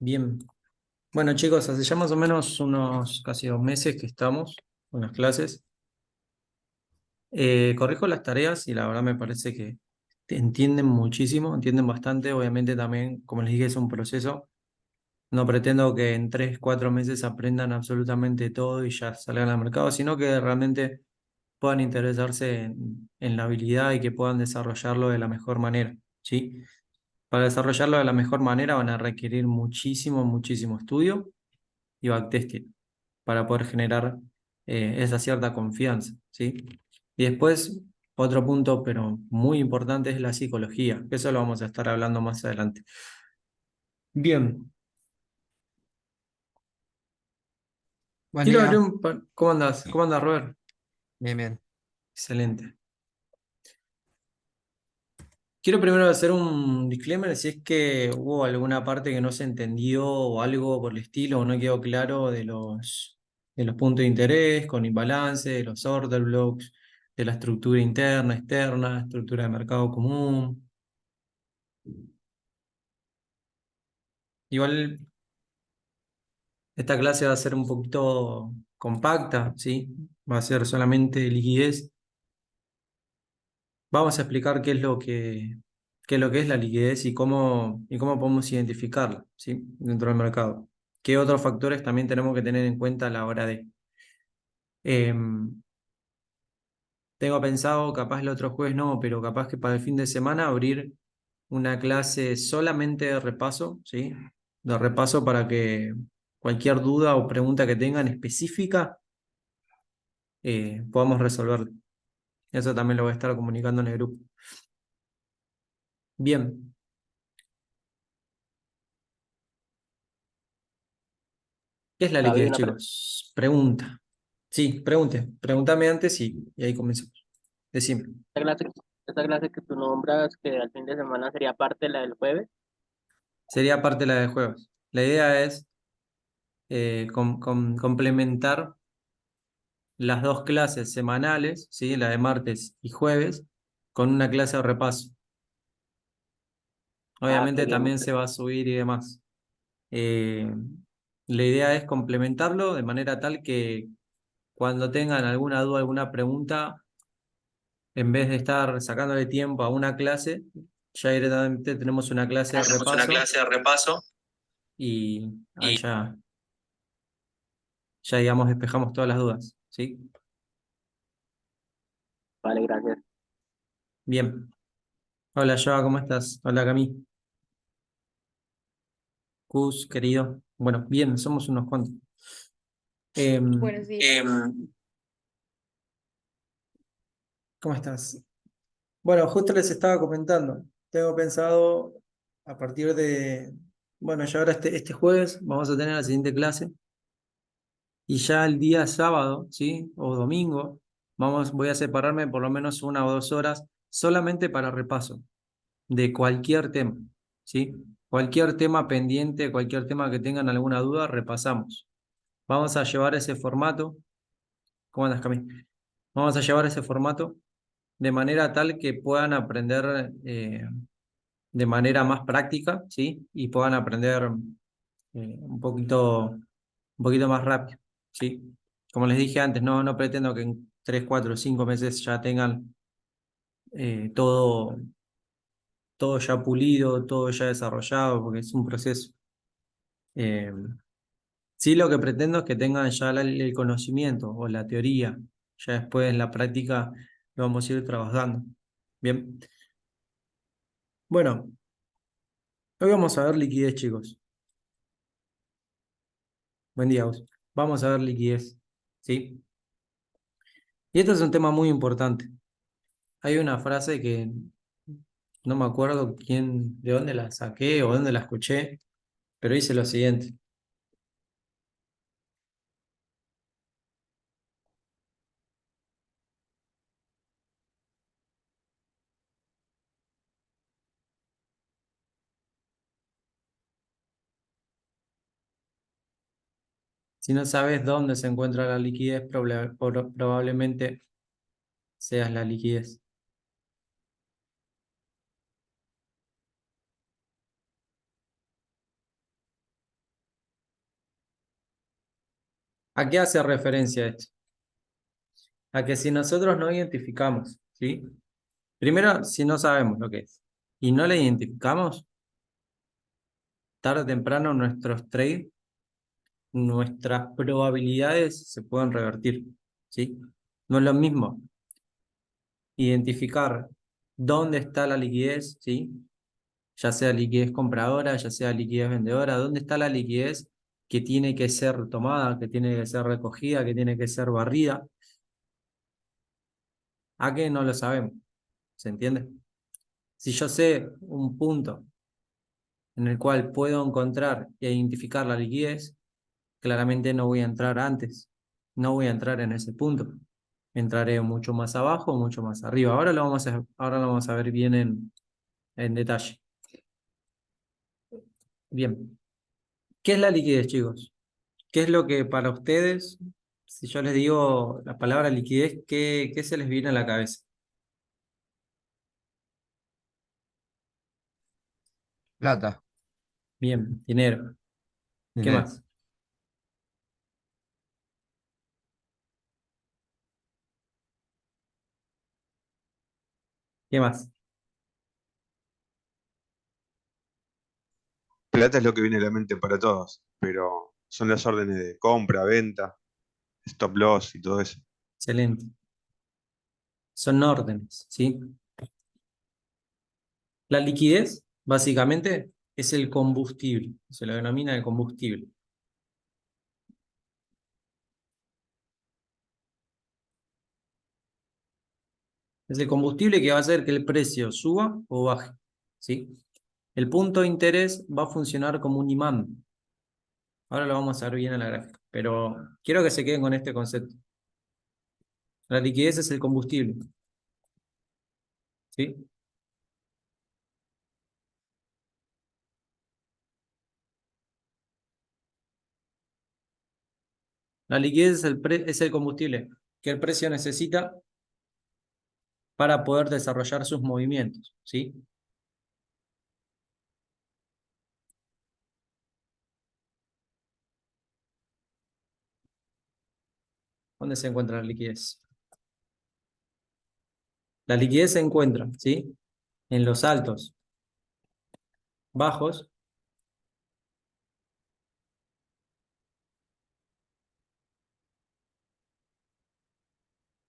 Bien. Bueno, chicos, hace ya más o menos unos casi 2 meses que estamos con las clases. Corrijo las tareas y la verdad me parece que entienden muchísimo, entienden bastante. Obviamente también, como les dije, es un proceso. No pretendo que en 3, 4 meses aprendan absolutamente todo y ya salgan al mercado, sino que realmente puedan interesarse en la habilidad y que puedan desarrollarlo de la mejor manera, ¿sí? Para desarrollarlo de la mejor manera van a requerir muchísimo, muchísimo estudio y backtesting para poder generar esa cierta confianza, ¿sí? Y después, otro punto, pero muy importante, es la psicología, que eso lo vamos a estar hablando más adelante. Bien, Buen quiero abrir día. ¿Cómo andas? ¿Cómo andas, Robert? Bien, bien. Excelente. Quiero primero hacer un disclaimer si es que hubo alguna parte que no se entendió o algo por el estilo o no quedó claro de los puntos de interés, con imbalance, de los order blocks, de la estructura interna, externa, estructura de mercado común. Igual esta clase va a ser un poquito compacta, ¿sí? Va a ser solamente liquidez. Vamos a explicar qué es lo que es la liquidez y cómo podemos identificarla, ¿sí? Dentro del mercado. ¿Qué otros factores también tenemos que tener en cuenta a la hora de... Em, Tengo pensado, capaz el otro jueves no, pero capaz que para el fin de semana abrir una clase solamente de repaso, ¿sí? De repaso para que cualquier duda o pregunta que tengan específica podamos resolverlo. Eso también lo voy a estar comunicando en el grupo. Bien, ¿qué es la David, liquidez, una pregunta. chicos? Pregunta. Sí, pregúntame antes y ahí comenzamos. Decime. Esta clase que tú nombras, que al fin de semana sería parte de la del jueves. Sería parte de la de juegos. La idea es complementar las dos clases semanales, ¿sí? La de martes y jueves, con una clase de repaso. Ah, qué Obviamente bien. también se va a subir y demás. Eh, la idea es complementarlo de manera tal que cuando tengan alguna duda, alguna pregunta, en vez de estar sacándole tiempo a una clase, ya directamente tenemos una clase de Tenemos una repaso clase de repaso y ahí y ya digamos despejamos todas las dudas, ¿sí? Vale, gracias. Bien. Hola, Joa, ¿cómo estás? Hola, Cami. Cus, querido. Bueno, bien, somos unos cuantos. Buenos Em, días. ¿Cómo estás? Bueno, justo les estaba comentando. Tengo pensado a partir de, bueno, ya ahora este jueves vamos a tener la siguiente clase. Y ya el día sábado, ¿sí? O domingo, voy a separarme por lo menos 1 o 2 horas solamente para repaso de cualquier tema, ¿sí? Cualquier tema pendiente, cualquier tema que tengan alguna duda, repasamos. Vamos a llevar ese formato. ¿Cómo andas, Cami? Vamos a llevar ese formato de manera tal que puedan aprender de manera más práctica, ¿sí? Y puedan aprender un poquito más rápido, ¿sí? Como les dije antes, no pretendo que en 3, 4, 5 meses ya tengan todo ya pulido, todo ya desarrollado, porque es un proceso. Eh, sí, lo que pretendo es que tengan ya el conocimiento o la teoría, ya después en la práctica lo vamos a ir trabajando. Bien, bueno, hoy vamos a ver liquidez, chicos. Buen día, vos. Vamos a ver liquidez, ¿sí? Y esto es un tema muy importante. Hay una frase que no me acuerdo de dónde la saqué o dónde la escuché, pero dice lo siguiente. Si no sabes dónde se encuentra la liquidez, probablemente seas la liquidez. ¿A qué hace referencia esto? A que si nosotros no identificamos, ¿sí? Primero, si no sabemos lo que es y no la identificamos, tarde o temprano nuestros trades, nuestras probabilidades se pueden revertir, ¿sí? No es lo mismo identificar dónde está la liquidez, ¿sí? Ya sea liquidez compradora, ya sea liquidez vendedora, dónde está la liquidez que tiene que ser tomada, que tiene que ser recogida, que tiene que ser barrida, a que no lo sabemos, ¿se entiende? Si yo sé un punto en el cual puedo encontrar e identificar la liquidez, claramente no voy a entrar antes, no voy a entrar en ese punto. Entraré mucho más abajo o mucho más arriba. Ahora lo vamos a ver bien en detalle. Bien, ¿qué es la liquidez, chicos? ¿Qué es lo que para ustedes, si yo les digo la palabra liquidez, qué se les viene a la cabeza? Plata, Bien, dinero. ¿Qué dinero. más? ¿Qué más? Plata es lo que viene a la mente para todos, pero son las órdenes de compra, venta, stop loss y todo eso. Excelente. Son órdenes, ¿sí? La liquidez, básicamente, es el combustible. Se lo denomina el combustible. Es el combustible que va a hacer que el precio suba o baje, ¿sí? El punto de interés va a funcionar como un imán. Ahora lo vamos a ver bien en la gráfica, pero quiero que se queden con este concepto. La liquidez es el combustible, ¿sí? La liquidez es el combustible que el precio necesita para poder desarrollar sus movimientos, ¿sí? ¿Dónde se encuentra la liquidez? La liquidez se encuentra, ¿sí? En los altos, bajos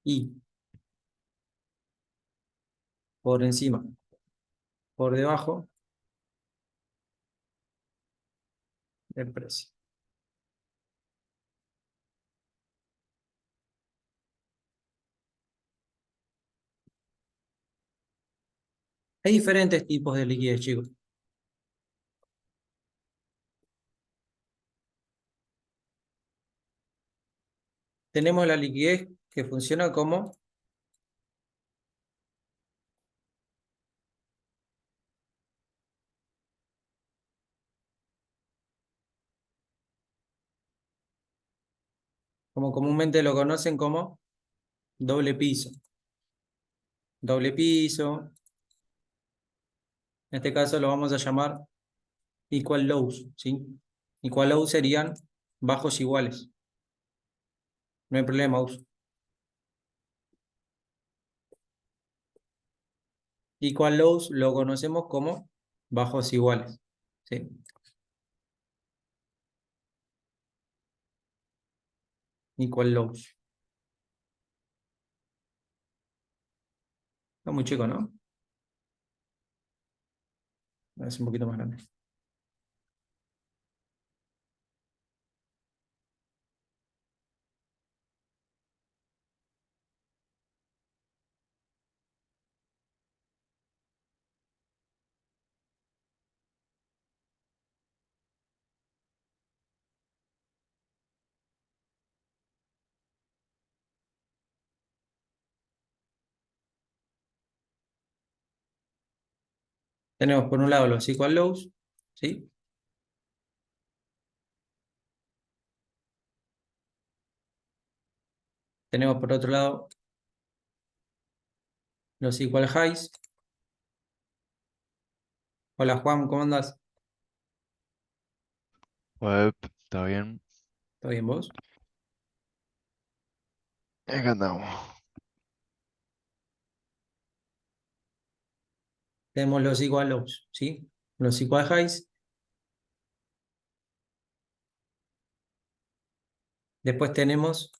y por encima, por debajo del precio. Hay diferentes tipos de liquidez, chicos. Tenemos la liquidez que funciona como comúnmente lo conocen como doble piso. Doble piso, en este caso lo vamos a llamar equal lows, ¿sí? Equal lows serían bajos iguales. No hay problema, uso. Equal lows lo conocemos como bajos iguales, ¿sí? Equal lows. Está muy chico, ¿no? Es un poquito más grande. Tenemos por un lado los equal lows, ¿sí? Tenemos por otro lado los equal highs. Hola Juan, ¿cómo andás? Web, ¿está bien? ¿Todo bien vos? Acá andamos. Tenemos los equal lows, ¿sí? Los equal highs. Después tenemos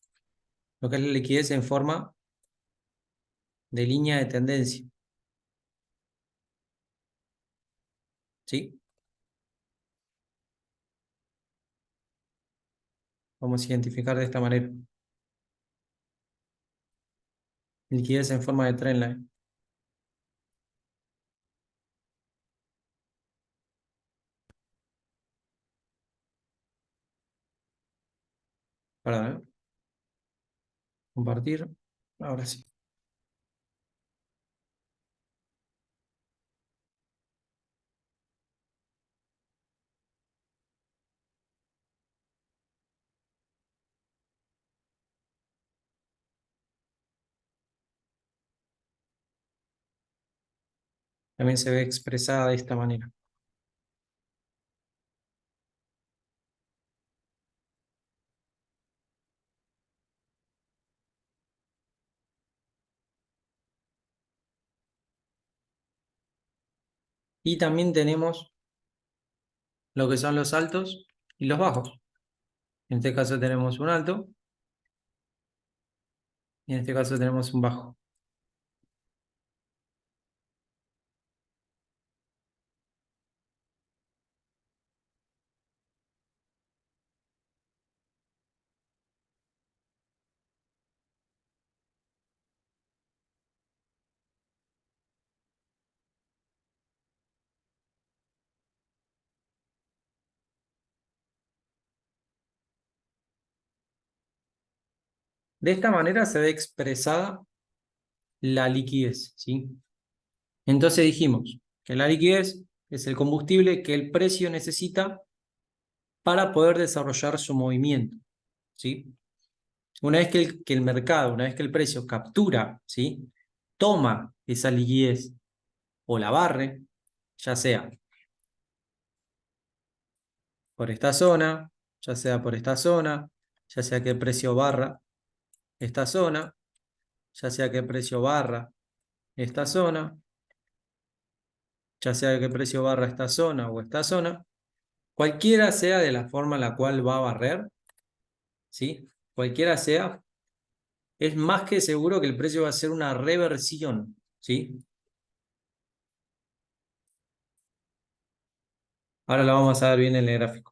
lo que es la liquidez en forma de línea de tendencia, ¿sí? Vamos a identificar de esta manera. Liquidez en forma de trendline. Perdón, ¿eh? Compartir. Ahora sí. También se ve expresada de esta manera. Y también tenemos lo que son los altos y los bajos. En este caso tenemos un alto y en este caso tenemos un bajo. De esta manera se ve expresada la liquidez, ¿sí? Entonces dijimos que la liquidez es el combustible que el precio necesita para poder desarrollar su movimiento, ¿sí? Una vez que el mercado, una vez que el precio captura, ¿sí? Toma esa liquidez o la barre, ya sea por esta zona, ya sea por esta zona, ya sea que el precio barra esta zona, ya sea que el precio barra esta zona, ya sea que el precio barra esta zona o esta zona, cualquiera sea de la forma en la cual va a barrer, ¿sí? Cualquiera sea, es más que seguro que el precio va a ser una reversión, ¿sí? Ahora la vamos a ver bien en el gráfico.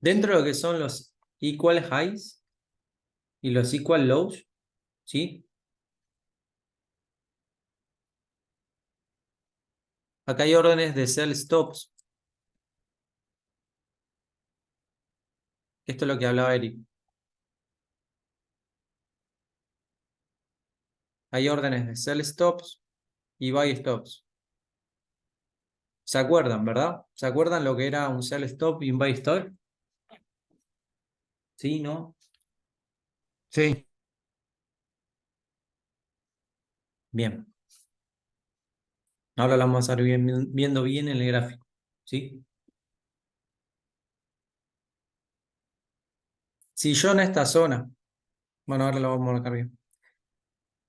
Dentro de lo que son los equal highs y los equal lows, ¿sí? Acá hay órdenes de sell stops. Esto es lo que hablaba Eric. Hay órdenes de sell stops y buy stops. ¿Se acuerdan, verdad? ¿Se acuerdan lo que era un sell stop y un buy stop? ¿Sí, no? Sí. Bien. Ahora lo vamos a estar viendo bien en el gráfico, ¿sí? Si yo en esta zona, bueno, ahora lo vamos a marcar bien.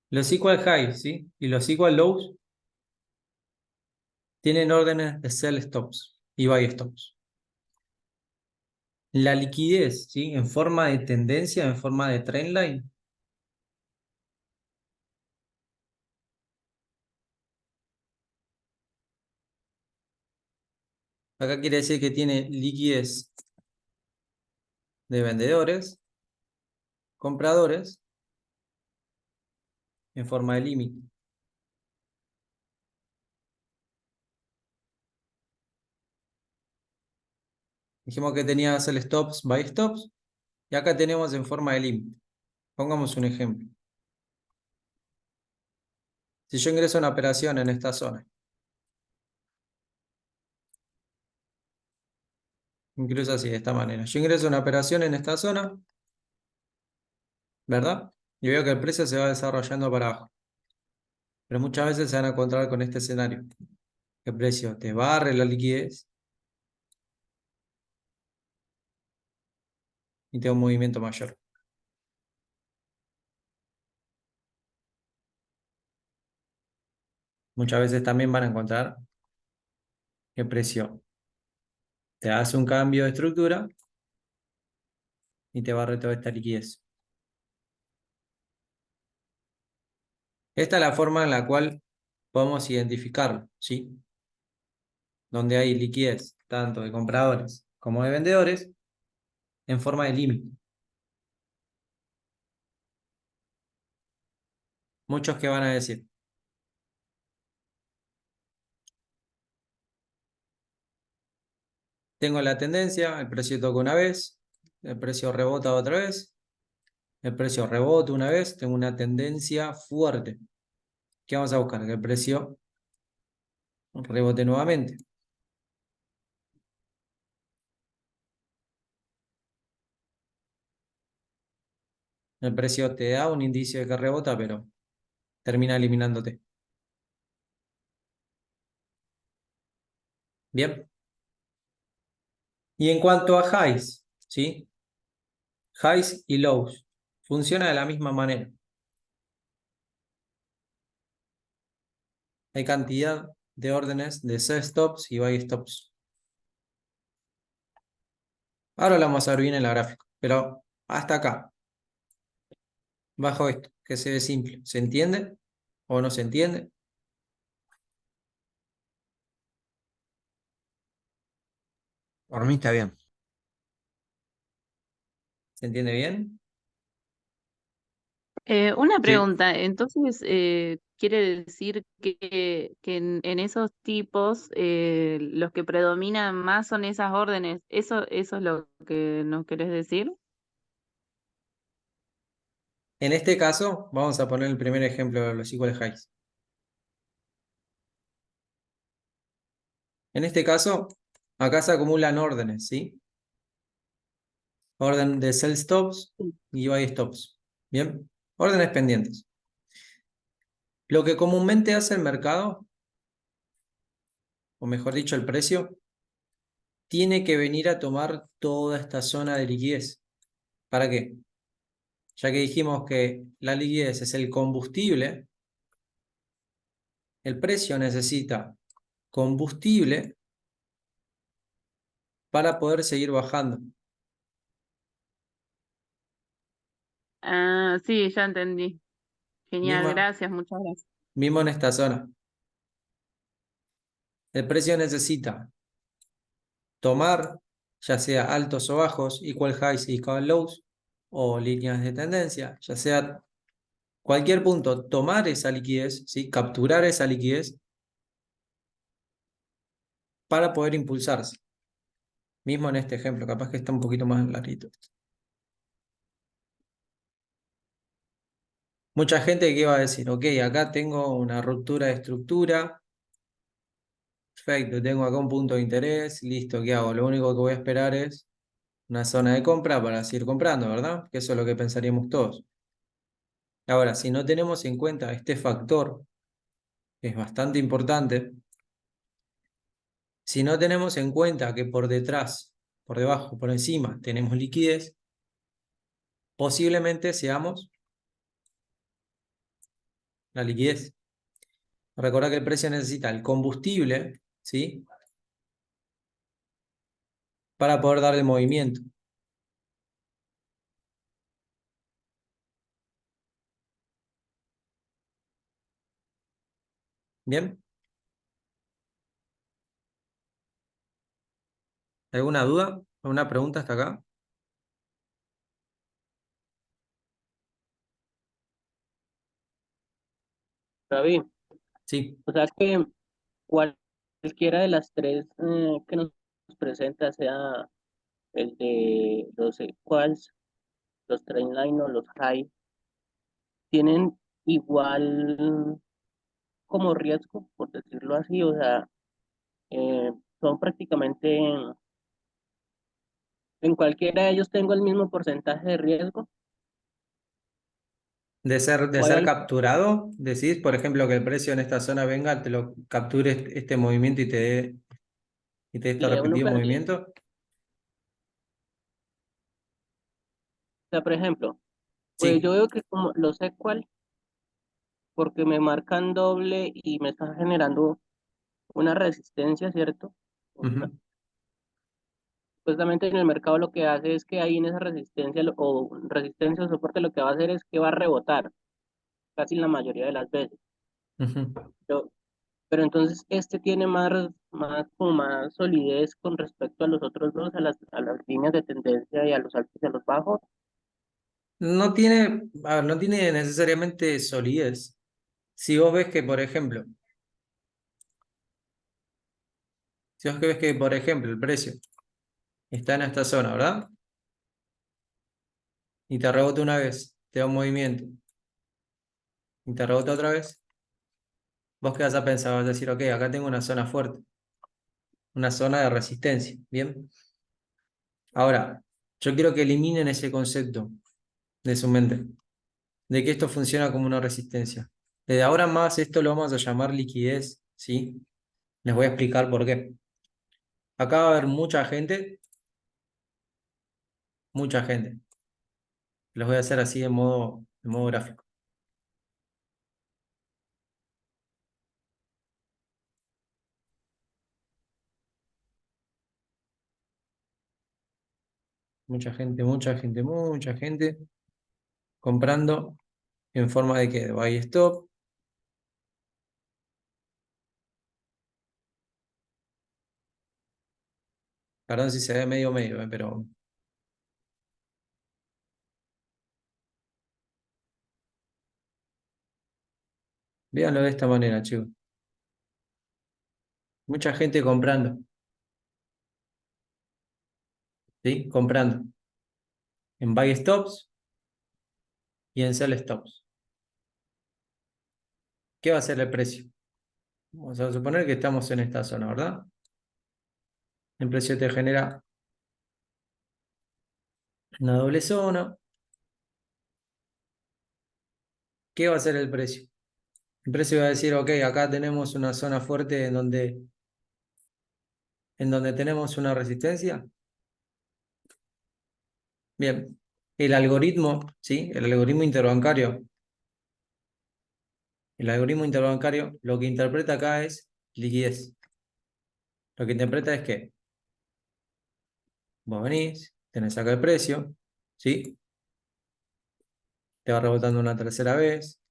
Los equal highs, ¿sí? Y los equal lows tienen órdenes de sell stops y buy stops. La liquidez, ¿sí? En forma de tendencia, en forma de trendline, acá quiere decir que tiene liquidez de vendedores, compradores, en forma de límite. Dijimos que tenía sell stops, buy stops, y acá tenemos en forma de límite. Pongamos un ejemplo. Si yo ingreso una operación en esta zona, ingreso así, de esta manera. Yo ingreso una operación en esta zona, ¿verdad? Y veo que el precio se va desarrollando para abajo. Pero muchas veces se van a encontrar con este escenario. El precio te barre la liquidez y te da un movimiento mayor. Muchas veces también van a encontrar que precio te hace un cambio de estructura y te barre toda esta liquidez. Esta es la forma en la cual podemos identificarlo, ¿sí? Donde hay liquidez tanto de compradores como de vendedores en forma de límite. Muchos que van a decir, tengo la tendencia, el precio toca una vez, el precio rebota otra vez, el precio rebota una vez, tengo una tendencia fuerte. ¿Qué vamos a buscar? Que el precio rebote nuevamente. El precio te da un indicio de que rebota, pero termina eliminándote. Bien. Y en cuanto a highs, ¿sí? Highs y lows. Funciona de la misma manera. Hay cantidad de órdenes de sell stops y buy stops. Ahora lo vamos a ver bien en la gráfica, pero hasta acá, bajo esto, que se ve simple. ¿Se entiende o no se entiende? Por mí está bien. ¿Se entiende bien? Una Sí. pregunta, entonces, ¿quiere decir que en esos tipos los que predominan más son esas órdenes? ¿Eso es lo que nos querés decir? En este caso, vamos a poner el primer ejemplo de los equal highs. En este caso, acá se acumulan órdenes, ¿sí? Orden de sell stops y buy stops. Bien, órdenes pendientes. Lo que comúnmente hace el mercado, o mejor dicho, el precio, tiene que venir a tomar toda esta zona de liquidez. ¿Para qué? Ya que dijimos que la liquidez es el combustible, el precio necesita combustible para poder seguir bajando. Ah, sí, ya entendí. Genial, Mismo, gracias, muchas gracias. mismo en esta zona. El precio necesita tomar, ya sea altos o bajos, equal highs y equal lows, o líneas de tendencia, ya sea cualquier punto, tomar esa liquidez, ¿sí? Capturar esa liquidez para poder impulsarse. Mismo en este ejemplo, capaz que está un poquito más larguito. Mucha gente que va a decir, ok, acá tengo una ruptura de estructura, perfecto, tengo acá un punto de interés, listo, ¿qué hago? Lo único que voy a esperar es una zona de compra para seguir comprando, ¿verdad? Que eso es lo que pensaríamos todos. Ahora, si no tenemos en cuenta este factor, que es bastante importante, si no tenemos en cuenta que por detrás, por debajo, por encima tenemos liquidez, posiblemente seamos la liquidez. Recordá que el precio necesita el combustible, ¿sí? Para poder darle movimiento. ¿Bien? ¿Alguna duda? ¿Alguna pregunta hasta acá? David, Sí. o sea que cualquiera de las tres que nos presenta, sea el de los equals, los trendline o los high, tienen igual como riesgo, por decirlo así, o sea, son prácticamente en cualquiera de ellos tengo el mismo porcentaje de riesgo, De o hay ser algo capturado, decís, por ejemplo, que el precio en esta zona venga, te lo capture este movimiento y te dé este y de uno repetido pérdida. movimiento. sea, por ejemplo, pues Sí. yo veo que como lo sé cuál, porque me marcan doble y me está generando una resistencia, ¿cierto? Ujú. Supuestamente en el mercado lo que hace es que ahí en esa resistencia o resistencia o soporte lo que va a hacer es que va a rebotar casi la mayoría de las veces. Ujú. Pero, pero entonces este tiene como más solidez con respecto a los otros dos, a las líneas de tendencia y a los altos y a los bajos. No tiene, a ver, no tiene necesariamente solidez. Si vos ves que, por ejemplo, si vos ves que, por ejemplo, el precio está en esta zona, ¿verdad? Y te rebota una vez, te da un movimiento, y te rebota otra vez, vos qué vas a pensar, vas a decir, ok, acá tengo una zona fuerte, una zona de resistencia, ¿bien? Ahora, yo quiero que eliminen ese concepto de su mente, de que esto funciona como una resistencia. Desde ahora en más esto lo vamos a llamar liquidez, ¿sí? Les voy a explicar por qué. Acá va a haber mucha gente. Los voy a hacer así en modo gráfico. Mucha gente comprando en forma de que de buy stop. Perdón si se ve medio, pero véanlo de esta manera, chicos. Mucha gente comprando, ¿sí? Comprando en buy stops y en sell stops. ¿Qué va a ser el precio? Vamos a suponer que estamos en esta zona, ¿verdad? El precio te genera una doble zona. ¿Qué va a ser el precio? El precio va a decir, ok, acá tenemos una zona fuerte en donde tenemos una resistencia. Bien, el algoritmo, ¿sí? El algoritmo interbancario lo que interpreta acá es liquidez. Lo que interpreta es que vos venís, tenés acá el precio, ¿sí? Te va rebotando una tercera vez,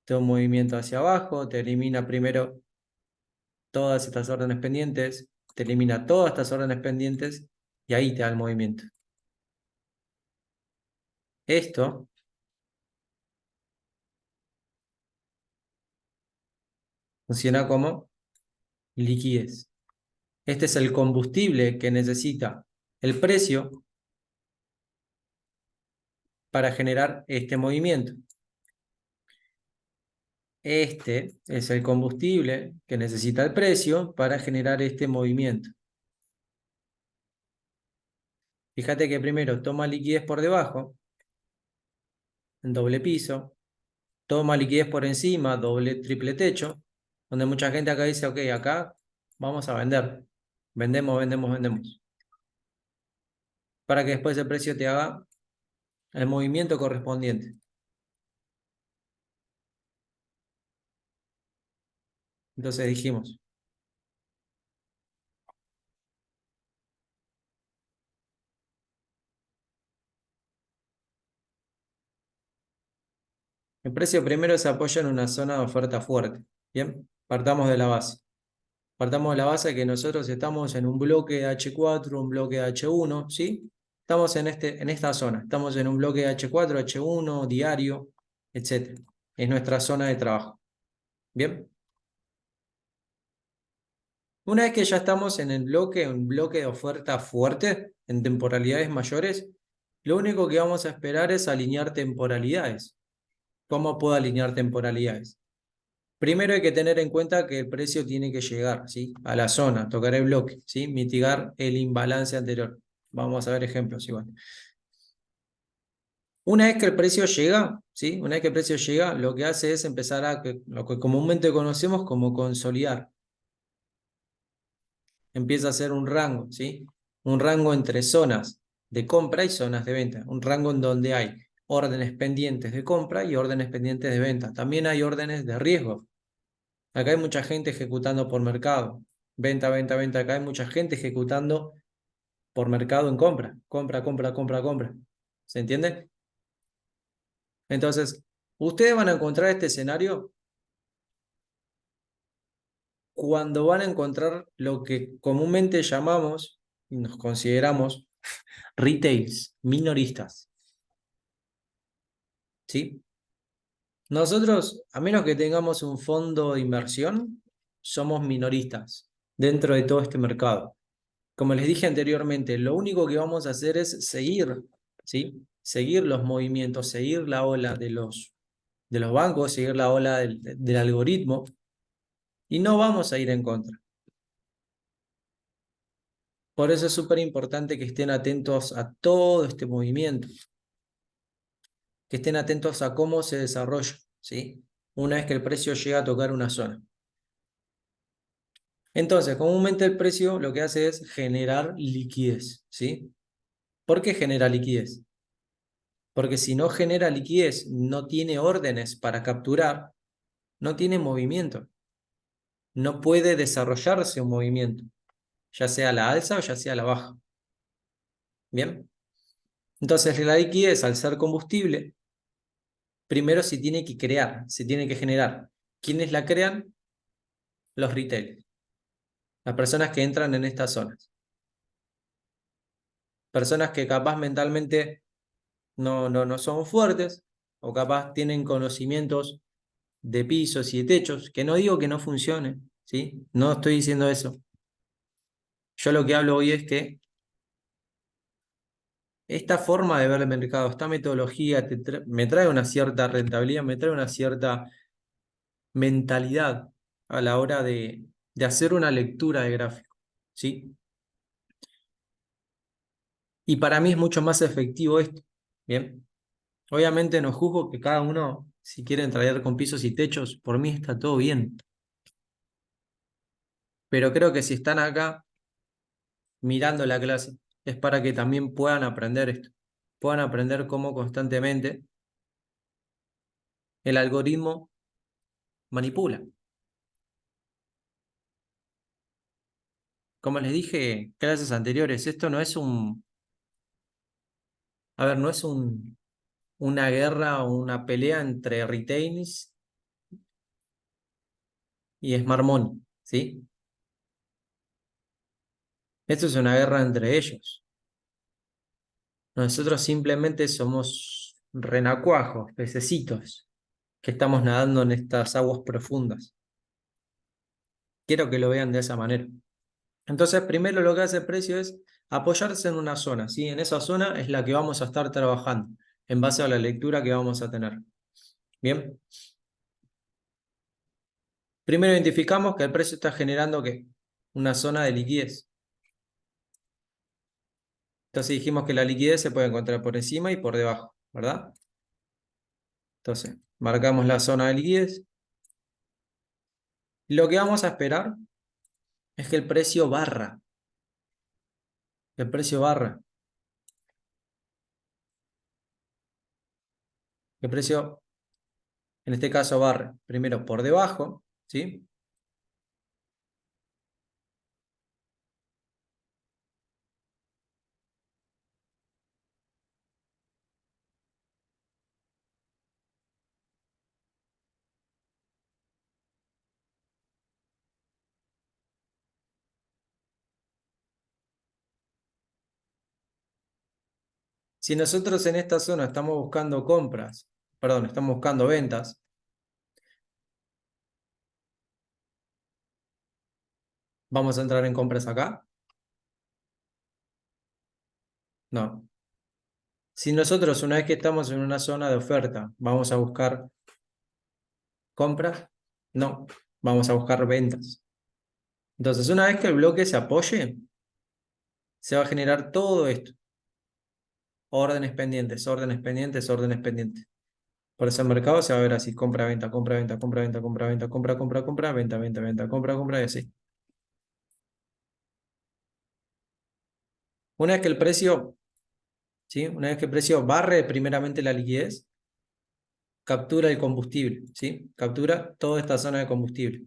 te da un movimiento hacia abajo, te elimina primero todas estas órdenes pendientes, te elimina todas estas órdenes pendientes y ahí te da el movimiento. Esto funciona como liquidez. Este es el combustible que necesita el precio para generar este movimiento. Este es el combustible que necesita el precio para generar este movimiento. Fíjate que primero toma liquidez por debajo, en doble piso, toma liquidez por encima, doble, triple techo, donde mucha gente acá dice, ok, acá vamos a vender. Vendemos. Para que después el precio te haga el movimiento correspondiente. Entonces dijimos, el precio primero se apoya en una zona de oferta fuerte. Bien, partamos de la base. Partamos de la base que nosotros estamos en un bloque de H4, un bloque de H1, ¿sí? Estamos en esta zona. Estamos en un bloque de H4, H1, diario, etc. Es nuestra zona de trabajo. Bien. Una vez que ya estamos en el bloque, un bloque de oferta fuerte, en temporalidades mayores, lo único que vamos a esperar es alinear temporalidades. ¿Cómo puedo alinear temporalidades? Primero hay que tener en cuenta que el precio tiene que llegar, ¿sí? A la zona, tocar el bloque, ¿sí? Mitigar el imbalance anterior. Vamos a ver ejemplos igual. Una vez que el precio llega, ¿sí? Una vez que el precio llega, lo que hace es empezar lo que comúnmente conocemos como consolidar. Empieza a ser un rango, ¿sí? Un rango entre zonas de compra y zonas de venta. Un rango en donde hay órdenes pendientes de compra y órdenes pendientes de venta. También hay órdenes de riesgo. Acá hay mucha gente ejecutando por mercado. Venta, venta, venta. Acá hay mucha gente ejecutando por mercado en compra. Compra, compra, compra, compra. ¿Se entiende? Entonces, ustedes van a encontrar este escenario cuando van a encontrar lo que comúnmente llamamos y nos consideramos retails, minoristas. ¿Sí? Nosotros, a menos que tengamos un fondo de inversión, somos minoristas dentro de todo este mercado. Como les dije anteriormente, lo único que vamos a hacer es seguir, ¿sí? Seguir los movimientos, seguir la ola de los bancos, seguir la ola del algoritmo y no vamos a ir en contra. Por eso es súper importante que estén atentos a todo este movimiento, que estén atentos a cómo se desarrolla, ¿sí? Una vez que el precio llega a tocar una zona. Entonces, comúnmente el precio lo que hace es generar liquidez, ¿sí? ¿Por qué genera liquidez? Porque si no genera liquidez, no tiene órdenes para capturar, no tiene movimiento. No puede desarrollarse un movimiento, ya sea a la alza o ya sea a la baja. ¿Bien? Entonces, la liquidez, al ser combustible, primero se tiene que crear, se tiene que generar. ¿Quiénes la crean? Los retailers, las personas que entran en estas zonas. Personas que capaz mentalmente no son fuertes o capaz tienen conocimientos de pisos y de techos, que no digo que no funcione, ¿sí? No estoy diciendo eso. Yo lo que hablo hoy es que esta forma de ver el mercado, esta metodología me trae una cierta rentabilidad, me trae una cierta mentalidad a la hora de hacer una lectura de gráfico, ¿sí? Y para mí es mucho más efectivo esto, ¿bien? Obviamente no juzgo que cada uno, si quieren traer con pisos y techos, por mí está todo bien. Pero creo que si están acá mirando la clase, es para que también puedan aprender esto. Puedan aprender cómo constantemente el algoritmo manipula. Como les dije en clases anteriores, esto no es no es una guerra o una pelea entre retailers y Smart Money, ¿sí? Esto es una guerra entre ellos. Nosotros simplemente somos renacuajos, pececitos, que estamos nadando en estas aguas profundas. Quiero que lo vean de esa manera. Entonces, primero lo que hace el precio es apoyarse en una zona, ¿sí? En esa zona es la que vamos a estar trabajando, en base a la lectura que vamos a tener. ¿Bien? Primero identificamos que el precio está generando ¿qué? Una zona de liquidez. Entonces dijimos que la liquidez se puede encontrar por encima y por debajo, ¿verdad? Entonces, marcamos la zona de liquidez. Lo que vamos a esperar es que el precio barra. El precio barra. El precio, en este caso, barre primero por debajo, ¿sí? Si nosotros en esta zona estamos buscando compras, perdón, estamos buscando ventas, ¿vamos a entrar en compras acá? No. Si nosotros una vez que estamos en una zona de oferta, vamos a buscar compras, no, vamos a buscar ventas. Entonces, una vez que el bloque se apoye, se va a generar todo esto. Órdenes pendientes, órdenes pendientes, órdenes pendientes. Por eso el mercado se va a ver así, compra, venta, compra, venta, compra, venta, compra, venta, compra, compra, compra, venta, venta, venta, compra, compra, y así. Una vez que el precio ¿sí? Una vez que el precio barre primeramente la liquidez, captura el combustible, ¿sí? Captura toda esta zona de combustible.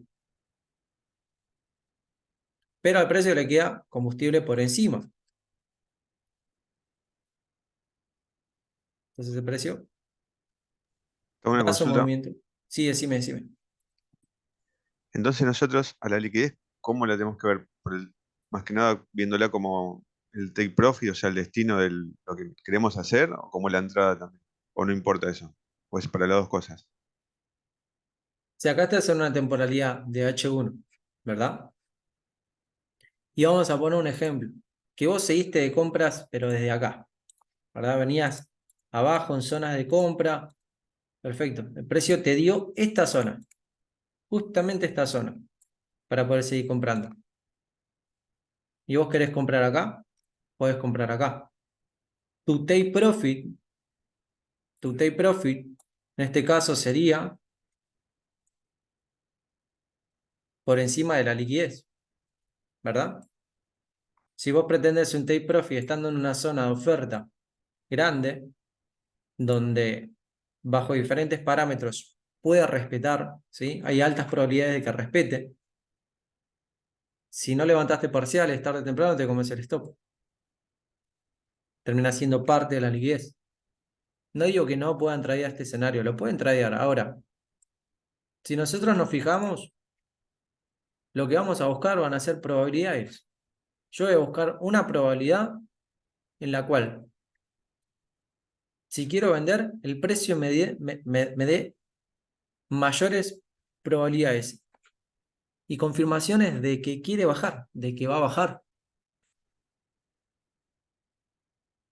Pero al precio le queda combustible por encima. Entonces el precio Tengo una da su consulta. movimiento. Sí, decime. Entonces nosotros a la liquidez, ¿cómo la tenemos que ver? Más que nada viéndola como el take profit, o sea, el destino de lo que queremos hacer, o como la entrada también. O no importa eso. Pues para las dos cosas. Si acá te hacen una temporalidad de H1, ¿verdad? Y vamos a poner un ejemplo. Que vos seguiste de compras, pero desde acá, ¿verdad? Venías abajo en zonas de compra. Perfecto. El precio te dio esta zona, justamente esta zona, para poder seguir comprando. Y vos querés comprar acá, podés comprar acá. Tu take profit, tu take profit, en este caso sería por encima de la liquidez, ¿verdad? Si vos pretendés un take profit estando en una zona de oferta grande, donde bajo diferentes parámetros pueda respetar, ¿sí? Hay altas probabilidades de que respete. Si no levantaste parciales, tarde o temprano te comes el stop. Termina siendo parte de la liquidez. No digo que no puedan tradear este escenario, lo pueden tradear. Ahora, si nosotros nos fijamos, lo que vamos a buscar van a ser probabilidades. Yo voy a buscar una probabilidad en la cual, si quiero vender, el precio me dé mayores probabilidades y confirmaciones de que quiere bajar, de que va a bajar.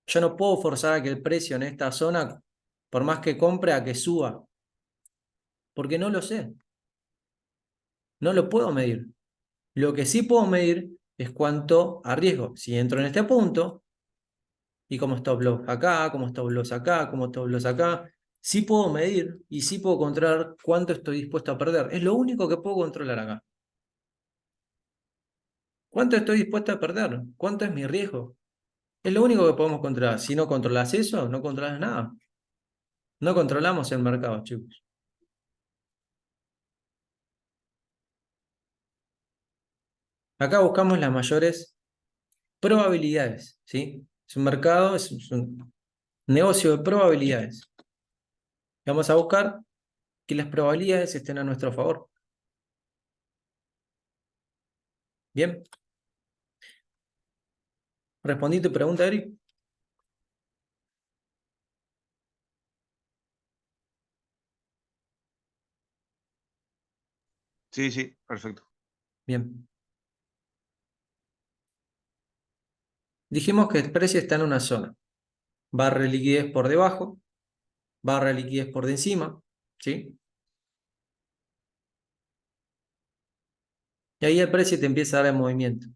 Yo no puedo forzar a que el precio en esta zona, por más que compre, a que suba, porque no lo sé, no lo puedo medir. Lo que sí puedo medir es cuánto arriesgo. Si entro en este punto, y como stop loss acá, como stop loss acá, como stop loss acá, sí puedo medir y sí puedo controlar cuánto estoy dispuesto a perder. Es lo único que puedo controlar acá. ¿Cuánto estoy dispuesto a perder? ¿Cuánto es mi riesgo? Es lo único que podemos controlar. Si no controlas eso, no controlas nada. No controlamos el mercado, chicos. Acá buscamos las mayores probabilidades, ¿sí? Es un mercado, es un negocio de probabilidades. Vamos a buscar que las probabilidades estén a nuestro favor. Bien. ¿Respondí tu pregunta, Eric? Sí, sí, perfecto. Bien. Dijimos que el precio está en una zona. Barra de liquidez por debajo, barra de liquidez por de encima, ¿sí? Y ahí el precio te empieza a dar el movimiento.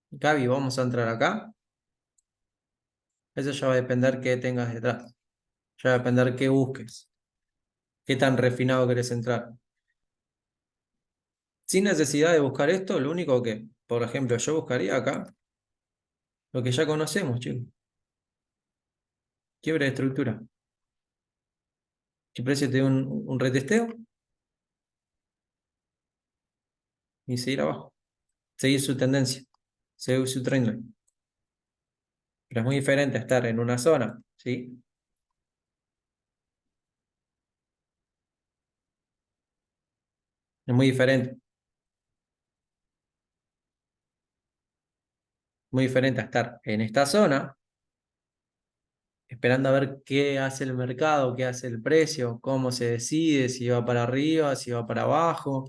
Gaby, vamos a entrar acá. Eso ya va a depender qué tengas detrás. Ya va a depender qué busques. Qué tan refinado querés entrar. Sin necesidad de buscar esto, lo único que, por ejemplo, yo buscaría acá, lo que ya conocemos, chicos. Quiebre de estructura. Si el precio te da un retesteo y seguir abajo. Seguir su tendencia. Seguir su trendline. Pero es muy diferente estar en una zona, ¿sí? Es muy diferente. Muy diferente a estar en esta zona, esperando a ver qué hace el mercado, qué hace el precio, cómo se decide, si va para arriba, si va para abajo,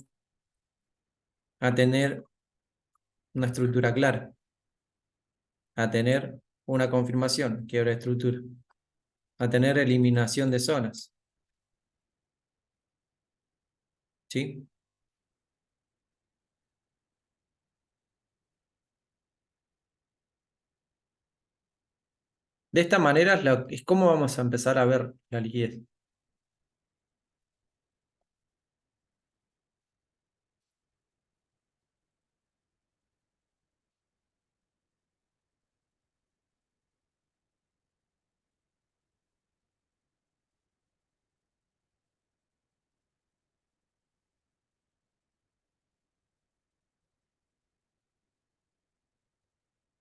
a tener una estructura clara, a tener una confirmación, quiebra de estructura, a tener eliminación de zonas, ¿sí? De esta manera es como vamos a empezar a ver la liquidez.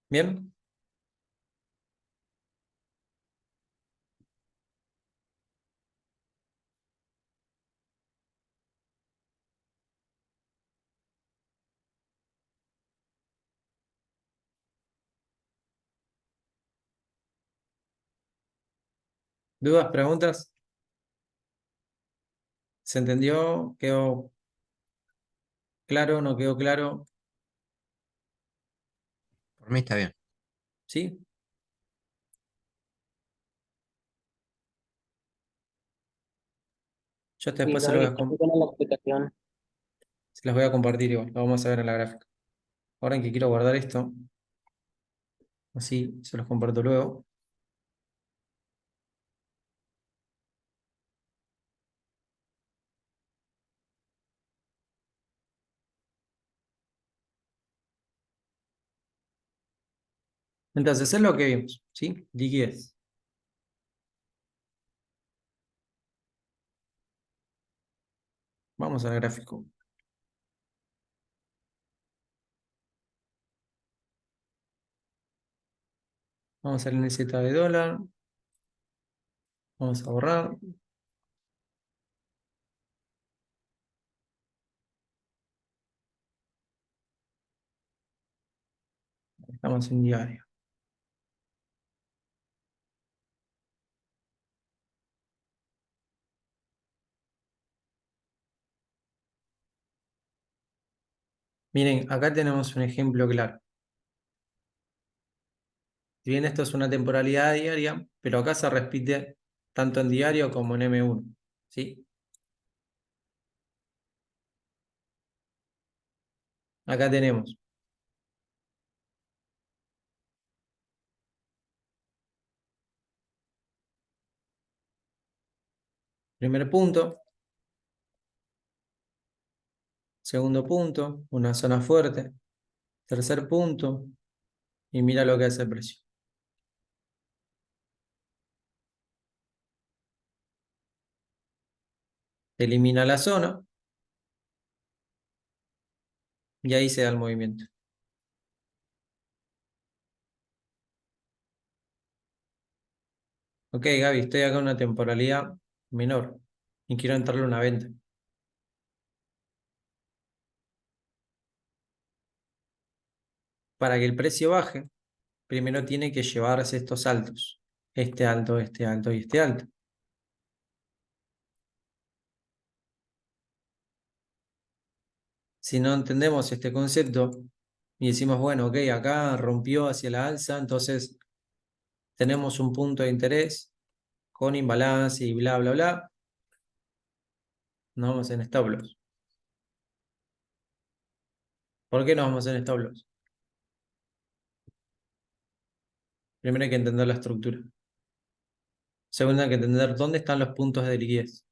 Bien, ¿dudas, preguntas? ¿Se entendió? ¿Quedó claro? ¿No quedó claro? Por mí está bien. ¿Sí? Yo Sí, después Gaby, está muy buena la explicación. se las voy a compartir igual, lo vamos a ver en la gráfica. Ahora en que quiero guardar esto, así se los comparto luego. Entonces, es lo que vimos, ¿sí? Liquidez. Vamos al gráfico. Vamos al NZ de dólar. Vamos a borrar. Estamos en diario. Miren, acá tenemos un ejemplo claro. Si bien esto es una temporalidad diaria, pero acá se repite tanto en diario como en M1. ¿Sí? Acá tenemos primer punto, segundo punto, una zona fuerte, tercer punto, y mira lo que hace el precio. Elimina la zona y ahí se da el movimiento. Ok, Gaby, estoy acá en una temporalidad menor y quiero entrarle una venta. Para que el precio baje, primero tiene que llevarse estos altos. Este alto, este alto y este alto. Si no entendemos este concepto y decimos, bueno, ok, acá rompió hacia la alza, entonces tenemos un punto de interés con imbalance y bla, bla, bla, nos vamos en stop loss. ¿Por qué nos vamos en stop loss? Primero hay que entender la estructura. Segundo hay que entender dónde están los puntos de liquidez.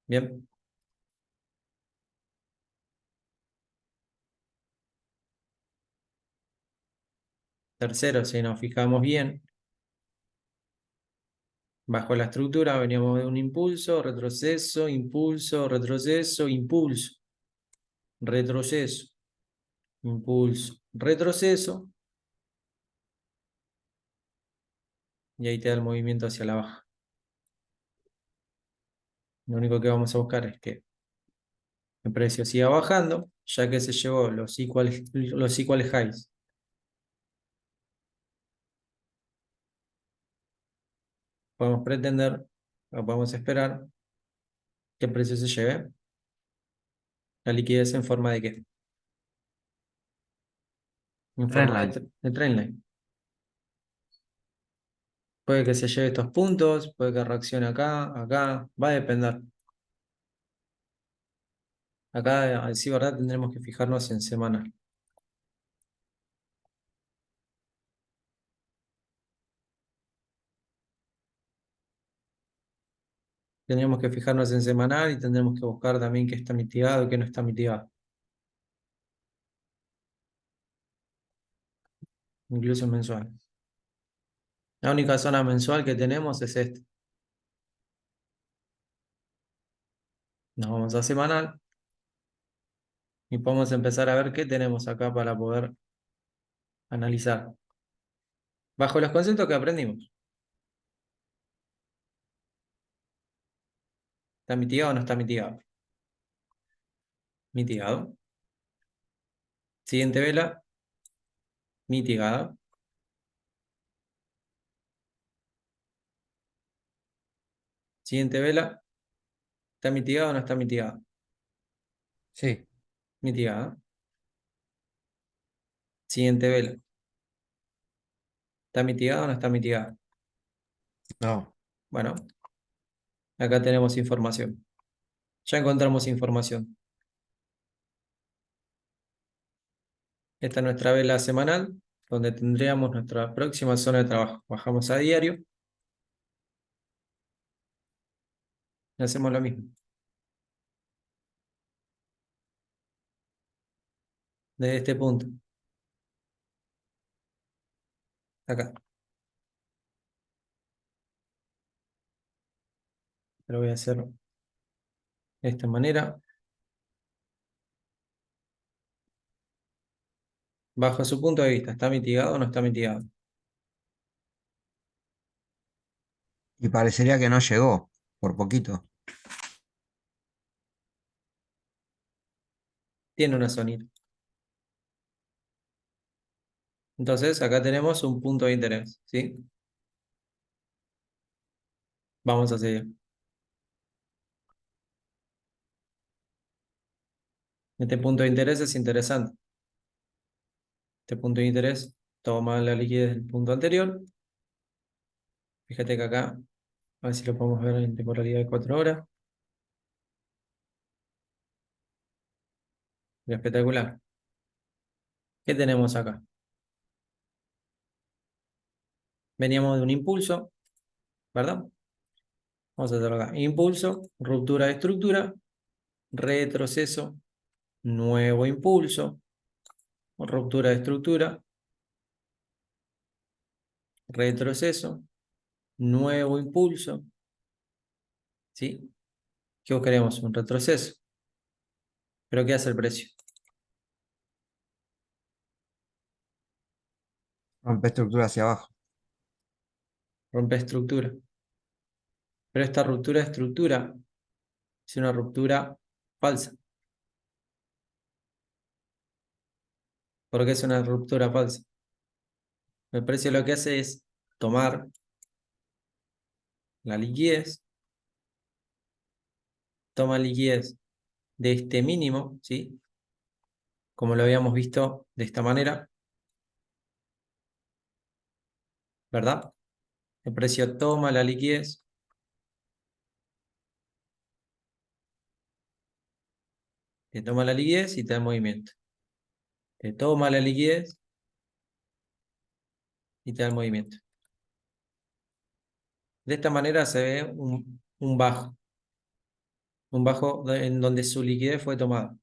Bien. Tercero, si nos fijamos bien, bajo la estructura veníamos de un impulso, retroceso, impulso, retroceso, impulso, retroceso, impulso, retroceso, y ahí te da el movimiento hacia la baja. Lo único que vamos a buscar es que el precio siga bajando, ya que se llevó los equal highs. Podemos pretender, o podemos esperar que el precio se lleve la liquidez en forma de qué? En forma Trendline. de trendline. Puede que se lleve estos puntos, puede que reaccione acá, acá, va a depender. Acá, a decir verdad, tendremos que fijarnos en semanal. Tendremos que fijarnos en semanal y tendremos que buscar también qué está mitigado y qué no está mitigado. Incluso en mensual. La única zona mensual que tenemos es esta. Nos vamos a semanal y podemos empezar a ver qué tenemos acá para poder Analizar. Bajo los conceptos que aprendimos. ¿Está mitigado o no está mitigado? Mitigado. Siguiente vela. Mitigada. Siguiente vela. ¿Está mitigado o no está mitigado? Sí, Mitigada. Siguiente vela. ¿Está mitigado o no está mitigado? no. Bueno, acá tenemos información. Ya encontramos información. Esta es nuestra vela semanal, donde tendríamos nuestra próxima zona de trabajo. Bajamos a diario y hacemos lo mismo. Desde este punto. Acá. Lo voy a hacer de esta manera. Bajo su punto de vista, ¿está mitigado o no está mitigado? Y parecería que no llegó, por poquito. Tiene una zonita. Entonces, acá tenemos un punto de interés, ¿sí? Vamos a seguir. Este punto de interés es interesante. Este punto de interés toma la liquidez del punto anterior. Fíjate que acá, a ver si lo podemos ver en temporalidad de 4 horas. Espectacular. ¿Qué tenemos acá? Veníamos de un impulso, ¿verdad? Vamos a hacerlo acá. Impulso, ruptura de estructura, retroceso, nuevo impulso, ruptura de estructura, retroceso, nuevo impulso, ¿sí? ¿Qué queremos? Un retroceso. ¿Pero qué hace el precio? Rompe estructura hacia abajo. Rompe estructura. Pero esta ruptura de estructura es una ruptura falsa. ¿Por qué es una ruptura falsa? El precio lo que hace es tomar la liquidez, toma liquidez de este mínimo, ¿sí? Como lo habíamos visto de esta manera, ¿verdad? El precio toma la liquidez, te toma la liquidez y te da movimiento. Te toma la liquidez y te da el movimiento. De esta manera se ve un bajo en donde su liquidez fue tomada.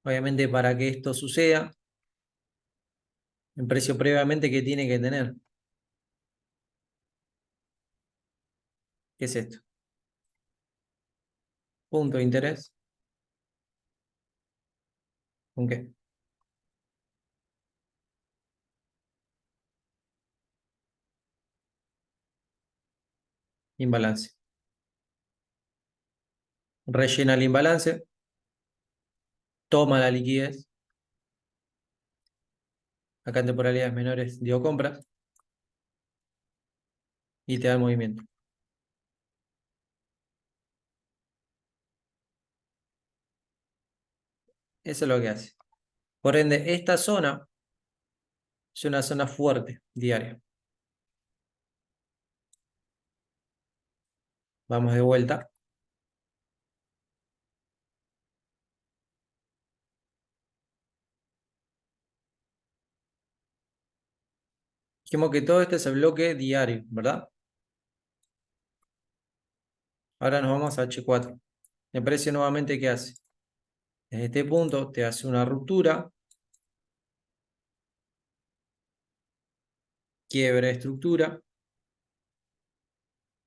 Obviamente, para que esto suceda, el precio previamente que tiene que tener. ¿Qué es esto? Punto de interés. ¿Con qué? Imbalance. Rellena el imbalance, toma la liquidez. Acá en temporalidades menores dio compras y te da el movimiento. Eso es lo que hace. Por ende, esta zona es una zona fuerte diaria. Vamos de vuelta. Dijimos que todo este es el bloque diario, ¿verdad? Ahora nos vamos a H4. El precio nuevamente, ¿qué hace? Desde este punto te hace una ruptura, quiebra de estructura.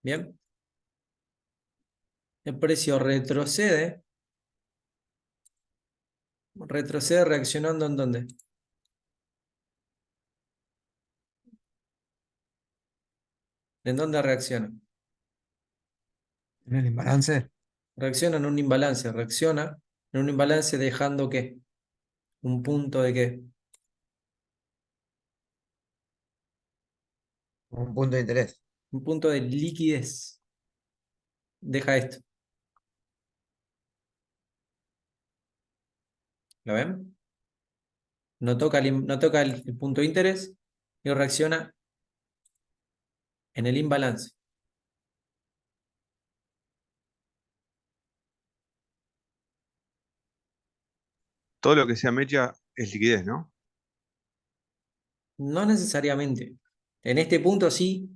Bien. El precio retrocede retrocede reaccionando ¿en dónde? ¿En dónde reacciona? ¿En el imbalance? Reacciona en un imbalance. Reacciona en un imbalance dejando ¿qué? Un punto de ¿qué? Un punto de interés. Un punto de liquidez. Deja esto. ¿Lo ven? No toca el punto de interés y reacciona en el imbalance. Todo lo que sea mecha es liquidez, ¿no? No necesariamente. En este punto sí,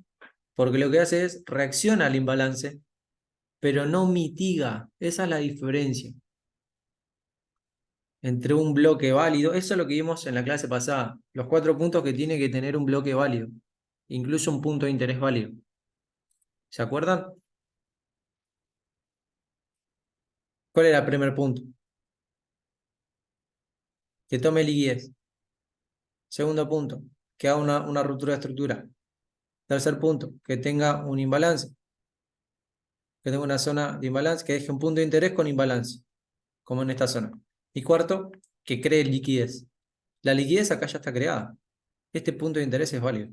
porque lo que hace es reacciona al imbalance, pero no mitiga. Esa es la diferencia entre un bloque válido. Eso es lo que vimos en la clase pasada. Los 4 puntos que tiene que tener un bloque válido. Incluso un punto de interés válido. ¿Se acuerdan? ¿Cuál era el primer punto? Que tome liquidez. Segundo punto, que haga una ruptura de estructura. Tercer punto, que tenga un imbalance. Que tenga una zona de imbalance, que deje un punto de interés con imbalance, como en esta zona. Y cuarto, que cree liquidez. La liquidez acá ya está creada. Este punto de interés es válido.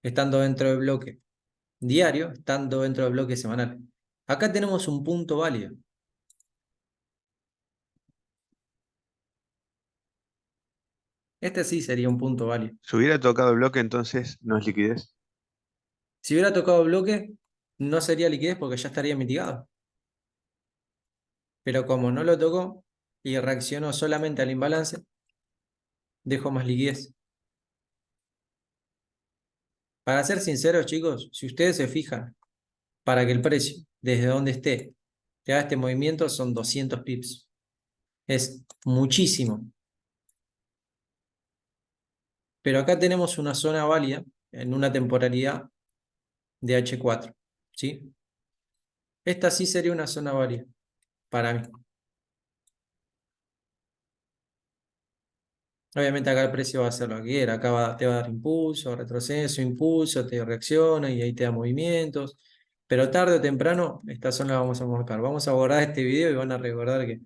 Estando dentro del bloque diario, estando dentro del bloque semanal. Acá tenemos un punto válido. Este sí sería un punto válido. Si hubiera tocado el bloque, entonces no es liquidez. Si hubiera tocado bloque, no sería liquidez porque ya estaría mitigado. Pero como no lo tocó y reaccionó solamente al imbalance, dejo más liquidez. Para ser sinceros, chicos, si ustedes se fijan, para que el precio, desde donde esté, te haga este movimiento, son 200 pips. Es muchísimo. Pero acá tenemos una zona válida en una temporalidad de H4. ¿Sí? Esta sí sería una zona válida para mí. Obviamente acá el precio va a hacer lo que quiera. Acá te va a dar impulso, retroceso, impulso, te reacciona y ahí te da movimientos. Pero tarde o temprano, esta zona la vamos a marcar. Vamos a guardar este video y van a recordar que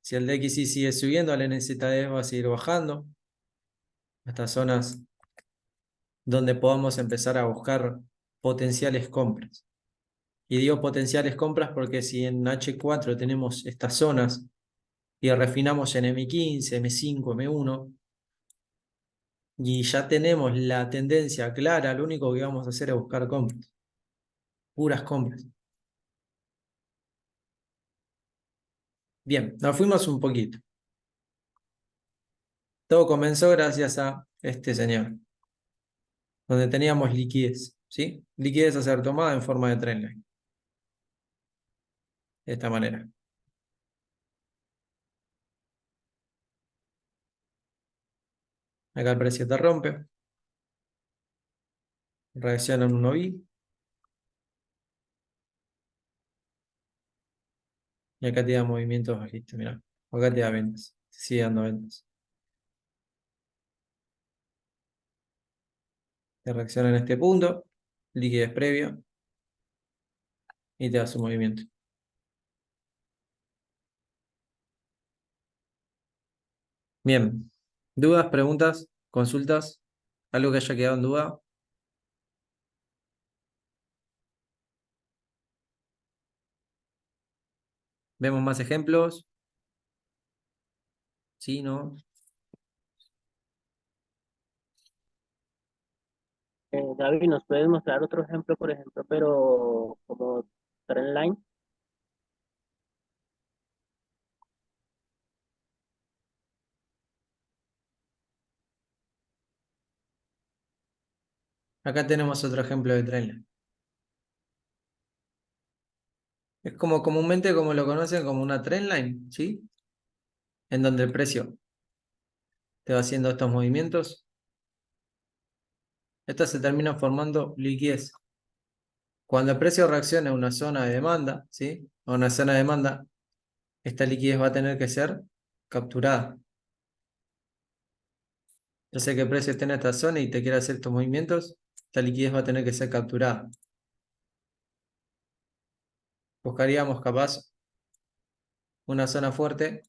si el DXY sigue subiendo, el NZD va a seguir bajando. Estas zonas donde podamos empezar a buscar potenciales compras. Y digo potenciales compras porque si en H4 tenemos estas zonas y refinamos en M15, M5, M1, y ya tenemos la tendencia clara, lo único que vamos a hacer es buscar compras, puras compras. Bien, nos fuimos un poquito. Todo comenzó gracias a este señor, donde teníamos liquidez, ¿sí? Liquidez a ser tomada en forma de trendline. De esta manera. Acá el precio te rompe, reacciona en 1B, y acá te da movimientos bajistas, mirá. Acá te da ventas, te sigue dando ventas. Te reacciona en este punto, liquidez previa, y te da su movimiento. Bien, ¿dudas, preguntas, consultas? ¿Algo que haya quedado en duda? ¿Vemos más ejemplos? ¿Sí, no? David, ¿nos puedes mostrar otro ejemplo, por ejemplo, pero como trendline? Acá tenemos otro ejemplo de trendline. Es como comúnmente como lo conocen como una trendline, ¿sí? En donde el precio te va haciendo estos movimientos. Esta se termina formando liquidez. Cuando el precio reacciona a una zona de demanda, ¿sí? A una zona de demanda, esta liquidez va a tener que ser capturada. Yo sé que el precio está en esta zona y te quiere hacer estos movimientos, esta liquidez va a tener que ser capturada. Buscaríamos capaz una zona fuerte,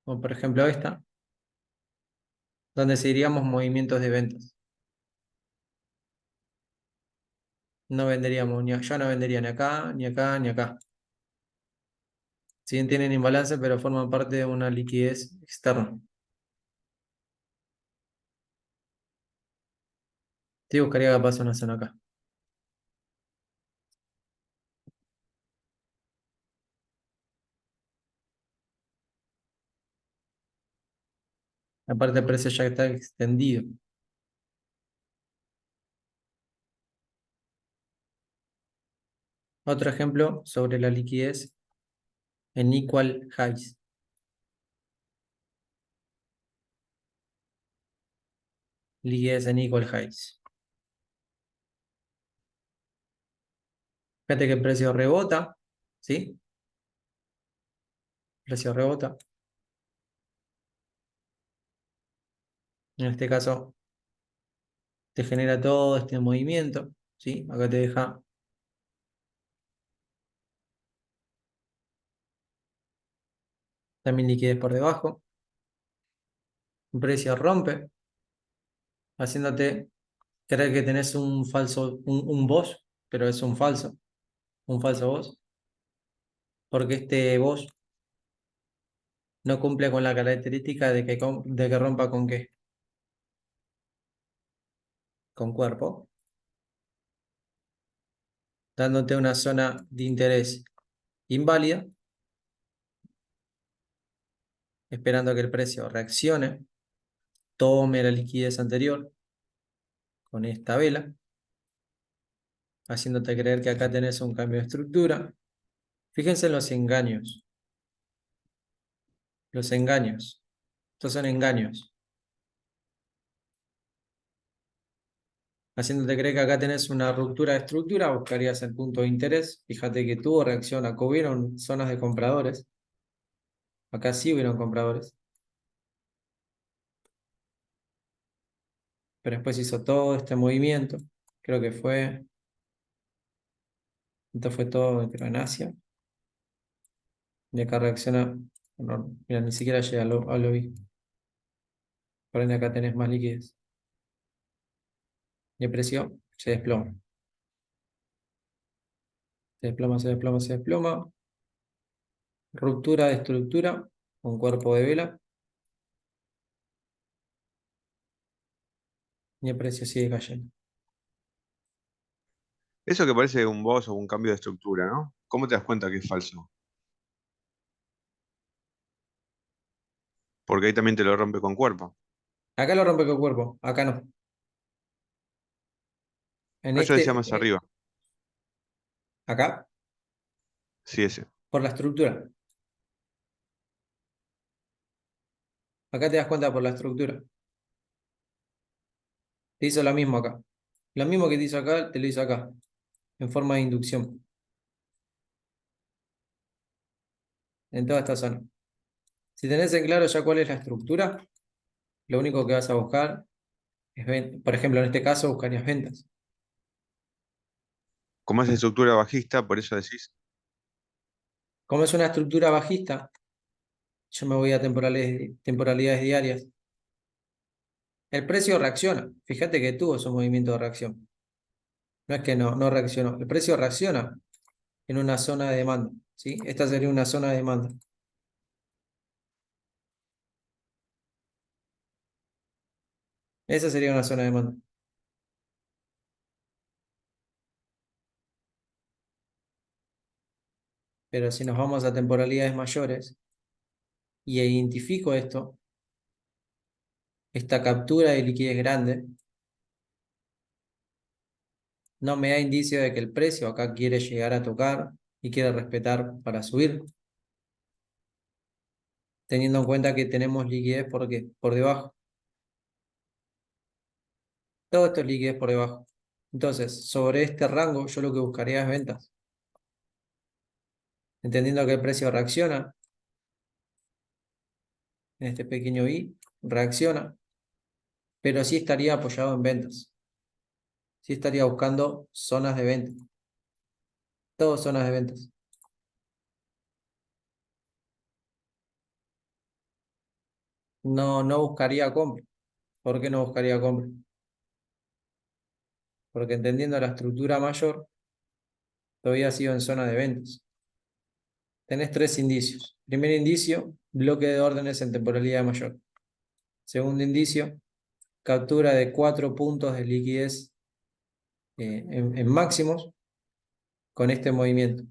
como por ejemplo esta, donde seguiríamos movimientos de ventas. No venderíamos, yo no vendería ni acá, ni acá, ni acá. Si bien tienen imbalance, pero forman parte de una liquidez externa. Sí, buscaría capaz una zona acá. Aparte el precio ya está extendido. Otro ejemplo sobre la liquidez en equal highs. Liquidez en equal highs. Fíjate que el precio rebota, ¿sí? El precio rebota. En este caso te genera todo este movimiento, ¿sí? Acá te deja también liquidez por debajo. El precio rompe, haciéndote creer que tenés un falso, un boss, pero es un falso boss, porque este boss no cumple con la característica de que rompa con qué, con cuerpo, dándote una zona de interés inválida, esperando que el precio reaccione, tome la liquidez anterior con esta vela, haciéndote creer que acá tenés un cambio de estructura. Fíjense en los engaños. Los engaños. Estos son engaños. Haciéndote creer que acá tenés una ruptura de estructura, buscarías el punto de interés. Fíjate que tuvo reacción, acá hubieron zonas de compradores. Acá sí hubieron compradores. Pero después hizo todo este movimiento. Creo que fue. Esto fue todo creo, en Asia. Y acá reacciona. No, mira, ni siquiera llega a lo vi. Por ende, acá tenés más liquidez. Y el precio se desploma. Se desploma, se desploma, se desploma. Ruptura de estructura con cuerpo de vela. Y el precio sigue cayendo. Eso que parece un boss o un cambio de estructura, ¿no? ¿Cómo te das cuenta que es falso? Porque ahí también te lo rompe con cuerpo. Acá lo rompe con cuerpo, acá no. En Ah, yo decía este, más arriba. acá, Sí, ese. por la estructura. Acá te das cuenta por la estructura. Te hizo lo mismo acá. Lo mismo que te hizo acá, te lo hizo acá. En forma de inducción. En toda esta zona. Si tenés en claro ya cuál es la estructura, lo único que vas a buscar es ventas. Por ejemplo, en este caso buscarías ventas. Como es estructura bajista, por eso decís. Como es una estructura bajista, yo me voy a temporalidades diarias. El precio reacciona. Fíjate que tuvo su movimiento de reacción. No es que no reaccionó. El precio reacciona en una zona de demanda. ¿Sí? Esta sería una zona de demanda. Esa sería una zona de demanda. Pero si nos vamos a temporalidades mayores y identifico esto, esta captura de liquidez grande, no me da indicio de que el precio acá quiere llegar a tocar y quiere respetar para subir, teniendo en cuenta que tenemos liquidez por debajo. Todo esto es liquidez por debajo. Entonces, sobre este rango, yo lo que buscaría es ventas. entendiendo que el precio reacciona en este pequeño I, reacciona, pero sí estaría apoyado en ventas. Sí estaría buscando zonas de venta. Todas zonas de ventas. No buscaría compra. ¿Por qué no buscaría compra? Porque entendiendo la estructura mayor, todavía sido en zona de ventas. Tenés tres indicios. Primer indicio, bloque de órdenes en temporalidad mayor. Segundo indicio, captura de 4 puntos de liquidez en máximos con este movimiento.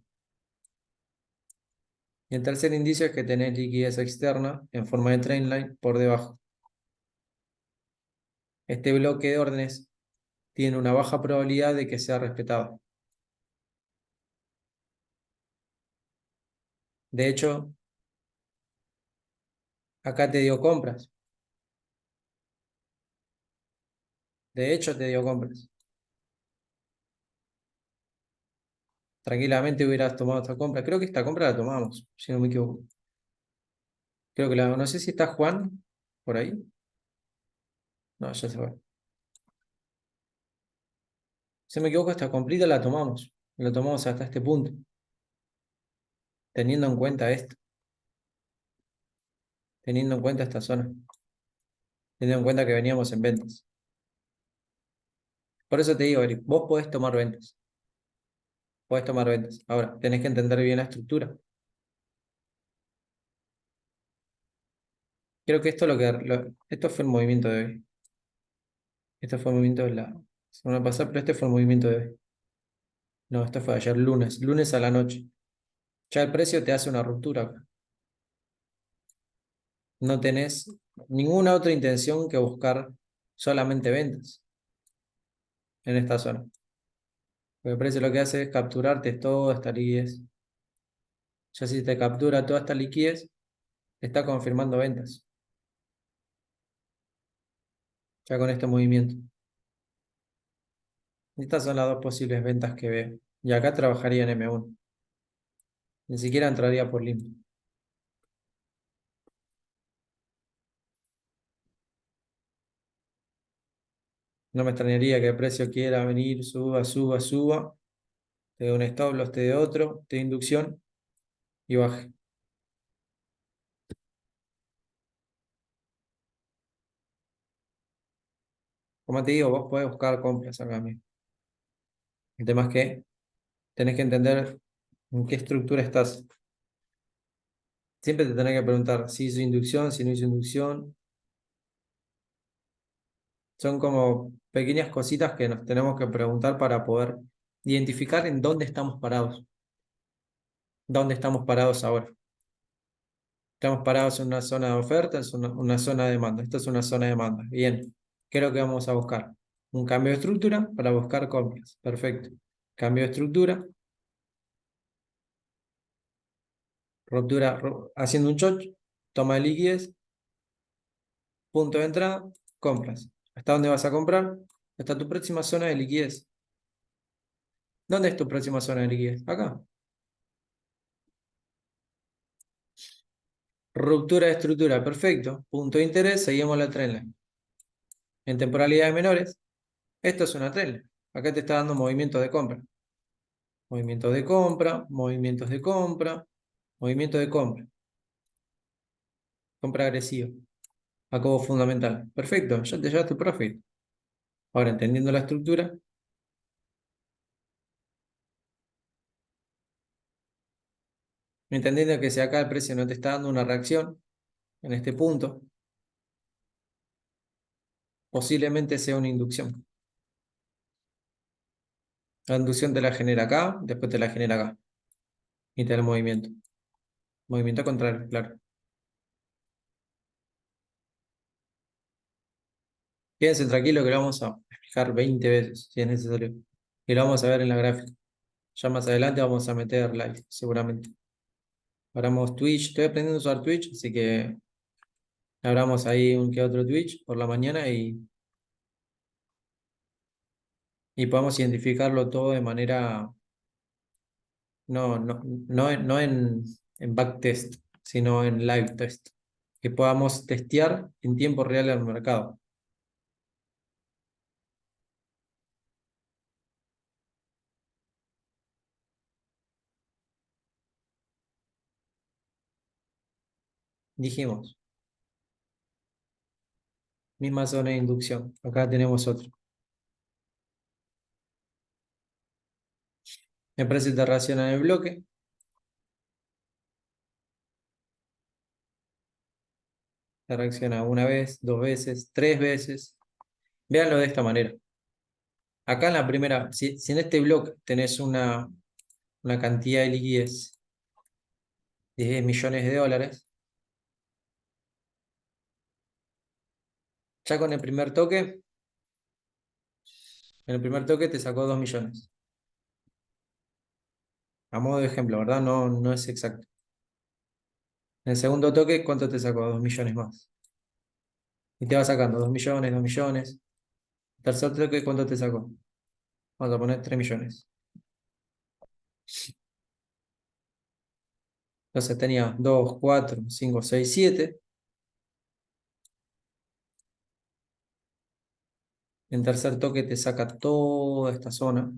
Y el tercer indicio es que tenés liquidez externa en forma de trendline por debajo. Este bloque de órdenes tiene una baja probabilidad de que sea respetado. De hecho, acá te dio compras. De hecho, te dio compras. Tranquilamente hubieras tomado esta compra. Creo que esta compra la tomamos, si no me equivoco. Creo que no sé si está Juan por ahí. No, ya se fue. Si me equivoco, esta comprita la tomamos. La tomamos hasta este punto. Teniendo en cuenta esto. Teniendo en cuenta esta zona. Teniendo en cuenta que veníamos en ventas. Por eso te digo, Eric, vos podés tomar ventas. Podés tomar ventas. Ahora, tenés que entender bien la estructura. Creo que esto, esto fue el movimiento de hoy. Este fue el movimiento de la semana pasada, pero este fue el movimiento de hoy. No, esto fue ayer, lunes. Lunes a la noche. Ya el precio te hace una ruptura acá. No tenés ninguna otra intención que buscar solamente ventas en esta zona. Porque el precio lo que hace es capturarte toda esta liquidez. Ya si te captura toda esta liquidez, te está confirmando ventas. Ya con este movimiento. Estas son las dos posibles ventas que veo. Y acá trabajaría en M1. Ni siquiera entraría por limpio. No me extrañaría que el precio quiera venir, suba, suba, suba. Te dé un stop loss, te dé otro, te dé inducción y baje. Como te digo, vos podés buscar compras acá mismo. El tema es que tenés que entender en qué estructura estás. Siempre te tenés que preguntar si hizo inducción, si no hizo inducción. Son como pequeñas cositas que nos tenemos que preguntar para poder identificar en dónde estamos parados. ¿Dónde estamos parados ahora? Estamos parados en una zona de oferta, es una zona de demanda. Esta es una zona de demanda. Bien, ¿qué es lo que vamos a buscar? Un cambio de estructura para buscar compras. Perfecto. Cambio de estructura. Ruptura, haciendo un choch. Toma de liquidez. Punto de entrada. Compras. ¿Hasta dónde vas a comprar? Hasta tu próxima zona de liquidez. ¿Dónde es tu próxima zona de liquidez? Acá. Ruptura de estructura, perfecto. Punto de interés, seguimos la trendline. En temporalidades menores, esto es una trendline. Acá te está dando movimientos de compra. Movimientos de compra, movimientos de compra, movimiento de compra. Compra agresiva. Acabo fundamental. Perfecto, ya te llevaste tu profit. Ahora, entendiendo la estructura, entendiendo que si acá el precio no te está dando una reacción en este punto, posiblemente sea una inducción. La inducción te la genera acá, después te la genera acá. Y te da el movimiento. Movimiento contrario, claro. Quédense tranquilos que lo vamos a explicar 20 veces si es necesario. Y lo vamos a ver en la gráfica. Ya más adelante vamos a meter live, seguramente. Abramos Twitch. Estoy aprendiendo a usar Twitch, así que abramos ahí un que otro Twitch por la mañana y podemos identificarlo todo no en backtest, sino en live test, que podamos testear en tiempo real el mercado. Dijimos, misma zona de inducción. Acá tenemos otro. Me parece que te reacciona en el bloque. Te reacciona una vez, dos veces, tres veces. Véanlo de esta manera. Acá en la primera, si en este bloque tenés una cantidad de liquidez de 10 millones de dólares, ya con el primer toque, en el primer toque te sacó 2 millones. A modo de ejemplo, ¿verdad? No es exacto. En el segundo toque, ¿cuánto te sacó? 2 millones más. Y te va sacando 2 millones, 2 millones. Tercer toque, ¿cuánto te sacó? Vamos a poner 3 millones. Entonces tenía 2, 4, 5, 6, 7. En tercer toque te saca toda esta zona.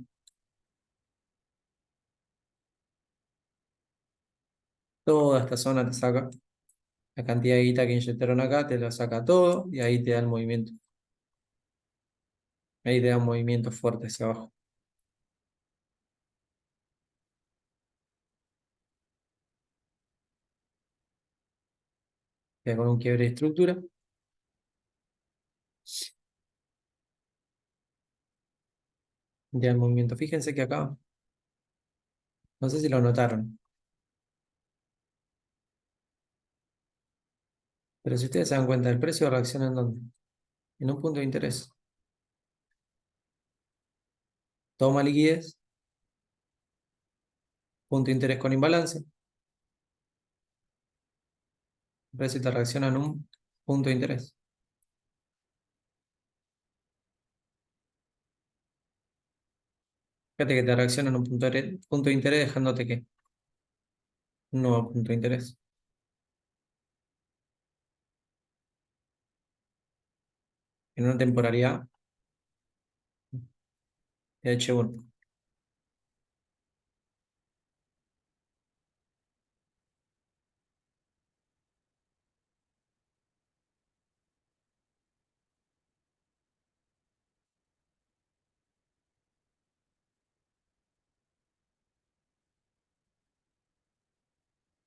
Toda esta zona te saca. La cantidad de guita que inyectaron acá te lo saca todo y ahí te da el movimiento. Ahí te da un movimiento fuerte hacia abajo. Ya con un quiebre de estructura. Ya el movimiento. Fíjense que acá, no sé si lo notaron, pero si ustedes se dan cuenta, el precio reacciona en dónde? En un punto de interés. Toma liquidez, punto de interés con imbalance. El precio te reacciona en un punto de interés. Fíjate que te reacciona en un punto de interés dejándote que un nuevo punto de interés. En una temporalidad de H1.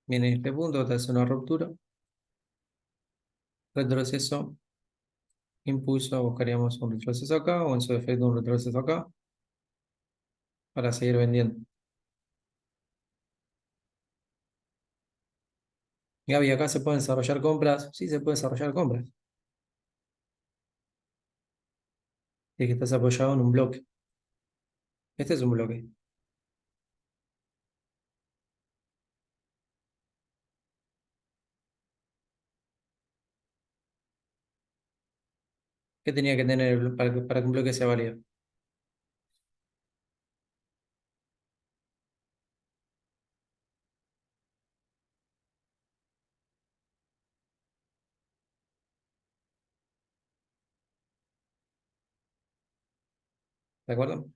Viene este punto, te hace una ruptura. Retroceso, impulso, buscaríamos un retroceso acá o en su defecto un retroceso acá para seguir vendiendo. Gaby, ¿acá se pueden desarrollar compras? Sí, se puede desarrollar compras. Es que estás apoyado en un bloque. Este es un bloque. ¿Qué tenía que tener para que un bloque sea válido? ¿De acuerdo?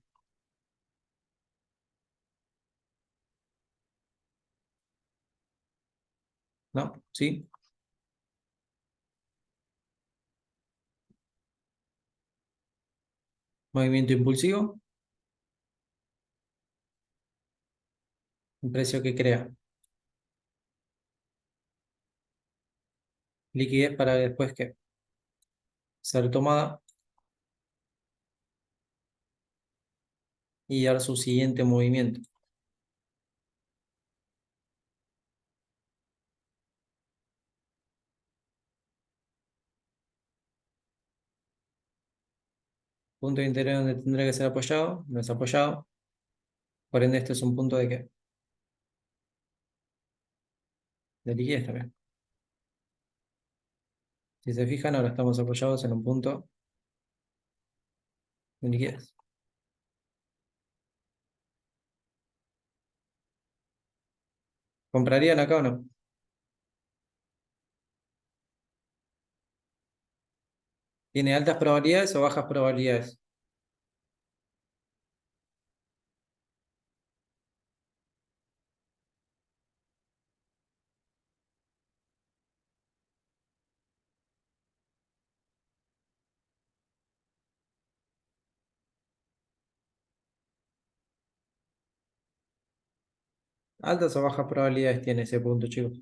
¿No? ¿Sí? Movimiento impulsivo. Un precio que crea liquidez para después que ser tomada y dar su siguiente movimiento. Punto de interés donde tendrá que ser apoyado, no es apoyado. Por ende, este es un punto de qué? De liquidez también. Si se fijan, ahora estamos apoyados en un punto de liquidez. ¿Comprarían acá o no? ¿Tiene altas probabilidades o bajas probabilidades? ¿Altas o bajas probabilidades tiene ese punto, chicos?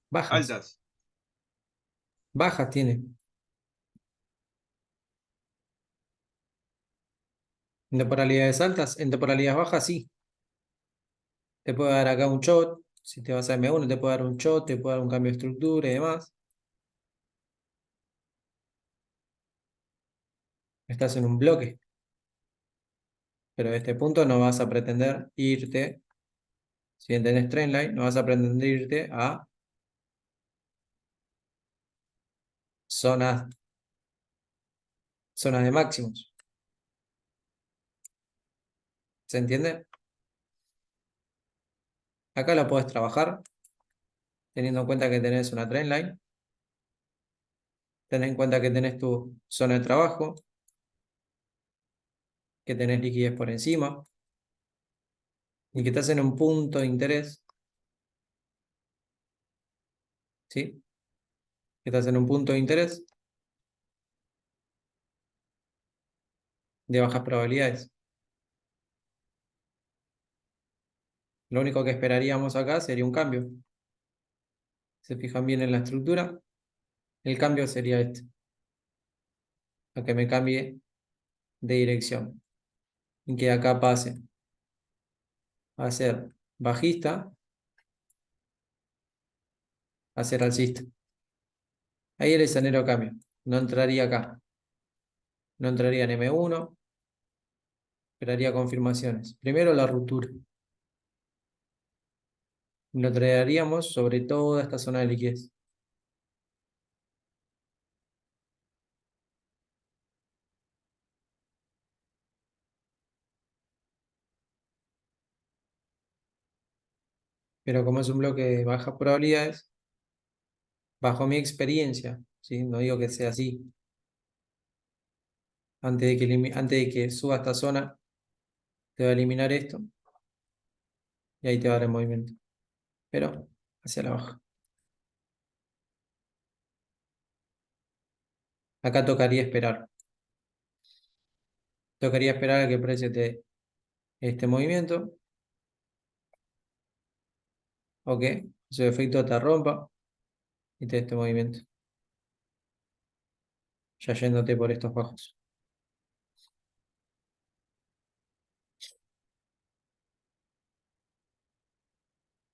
Bajas. Altas. Bajas tiene. En temporalidades altas, en temporalidades bajas, sí. Te puede dar acá un shot. Si te vas a M1, te puede dar un shot, te puede dar un cambio de estructura y demás. Estás en un bloque. Pero de este punto no vas a pretender irte. Si bien tenés trendline, no vas a pretender irte a zonas, zonas de máximos. ¿Se entiende? Acá lo puedes trabajar teniendo en cuenta que tenés una trendline. Ten en cuenta que tenés tu zona de trabajo, que tenés liquidez por encima y que estás en un punto de interés, ¿sí? Que estás en un punto de interés de bajas probabilidades. Lo único que esperaríamos acá sería un cambio. Se fijan bien en la estructura, el cambio sería este, a que me cambie de dirección y que acá pase a ser bajista a ser alcista. Ahí el escenario cambia. No entraría acá. No entraría en M1. Esperaría confirmaciones. Primero la ruptura. Lo traeríamos sobre toda esta zona de liquidez. Pero como es un bloque de bajas probabilidades, bajo mi experiencia, ¿sí? No digo que sea así, antes de que suba esta zona, te va a eliminar esto y ahí te va a dar el movimiento. Pero hacia la baja. Acá tocaría esperar. Tocaría esperar a que el precio te dé este movimiento o que su efecto te rompa y te dé este movimiento. Ya yéndote por estos bajos.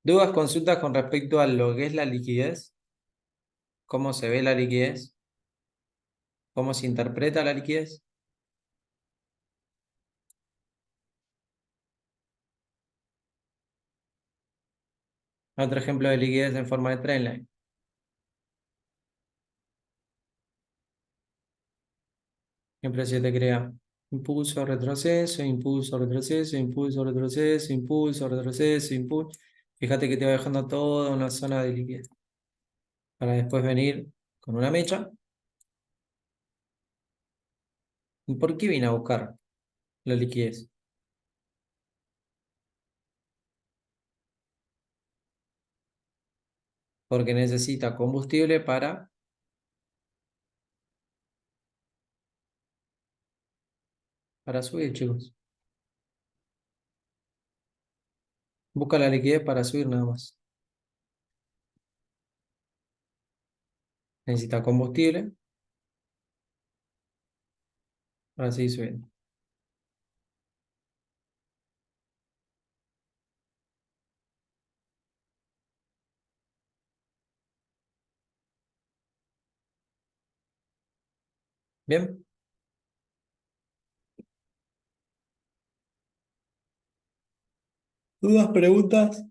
¿Dudas, consultas con respecto a lo que es la liquidez? ¿Cómo se ve la liquidez? ¿Cómo se interpreta la liquidez? Otro ejemplo de liquidez en forma de trendline. El precio te crea impulso, retroceso, impulso, retroceso, impulso, retroceso, impulso, retroceso, impulso. Fíjate que te va dejando toda una zona de liquidez. Para después venir con una mecha. ¿Y por qué viene a buscar la liquidez? Porque necesita combustible para subir, chicos. Busca la liquidez para subir nada más. Necesita combustible para seguir subiendo. ¿Bien? ¿Dudas, preguntas?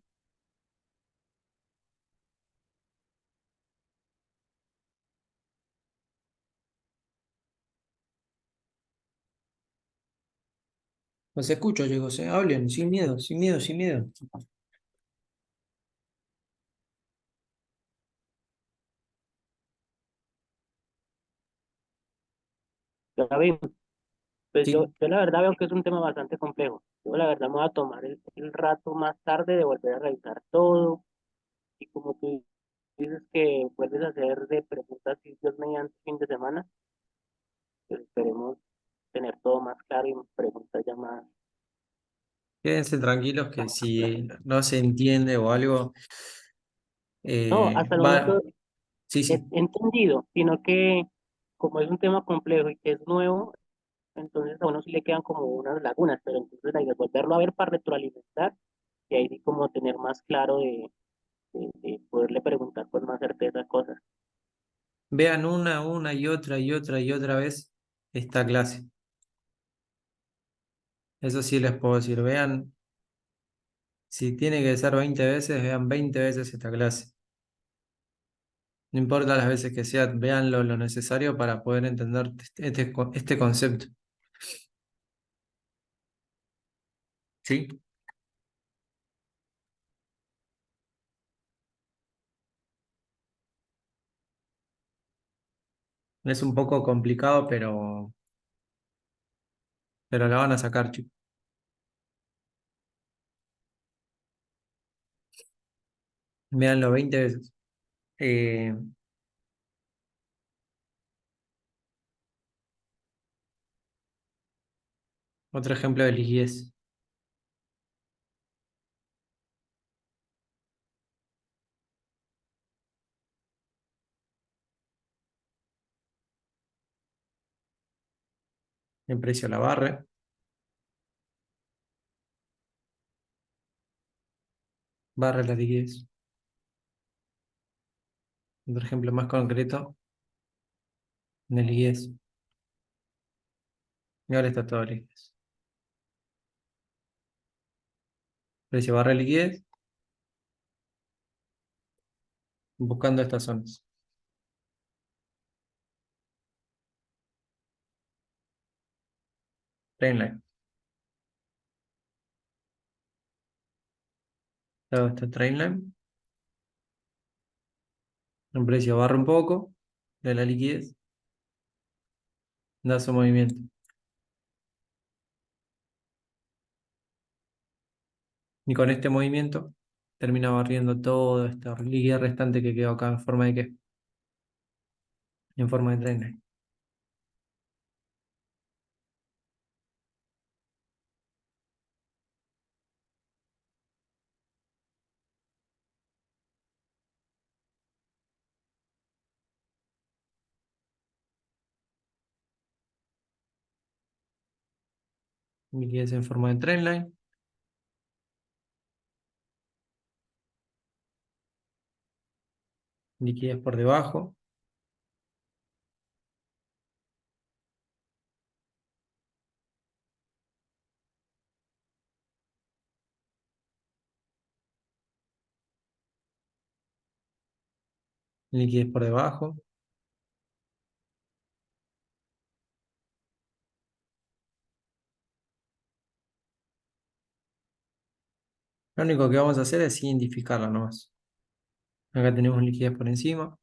Los escucho, chicos, hablen, sin miedo, sin miedo, sin miedo. Ya vi, pues Sí, yo la verdad veo que es un tema bastante complejo. Yo la verdad me voy a tomar el rato más tarde de volver a revisar todo y como tú dices que vuelves a hacer de preguntas si Dios mediante fin de semana, pues esperemos tener todo más claro y preguntas ya más. quédense tranquilos que si no se entiende o algo, No, hasta el va, momento sí, he sí. entendido, sino que como es un tema complejo y que es nuevo, entonces a uno sí le quedan como unas lagunas, pero entonces la idea es volverlo a ver para retroalimentar y ahí sí como tener más claro de poderle preguntar con más certeza cosas. Vean una y otra vez esta clase. Eso sí les puedo decir. Vean, si tiene que ser 20 veces, vean 20 veces esta clase. No importa las veces que sea, vean lo necesario para poder entender este concepto. ¿Sí? Es un poco complicado, pero la van a sacar, chicos. Véanlo 20 veces. Eh, Otro ejemplo de liquidez. El precio la barre. Barre la liquidez. Otro ejemplo más concreto de liquidez. Y ahora está todo liquidez. Precio barre liquidez. Buscando estas zonas. Trendline. Luego está trendline. El precio barre un poco de la liquidez. Da su movimiento. Y con este movimiento termina barriendo toda esta liquidez restante que quedó acá en forma de qué? En forma de trendline. Liquidez en forma de trendline. Liquidez por debajo. Liquidez por debajo. Lo único que vamos a hacer es identificarla nomás. Acá tenemos liquidez por encima.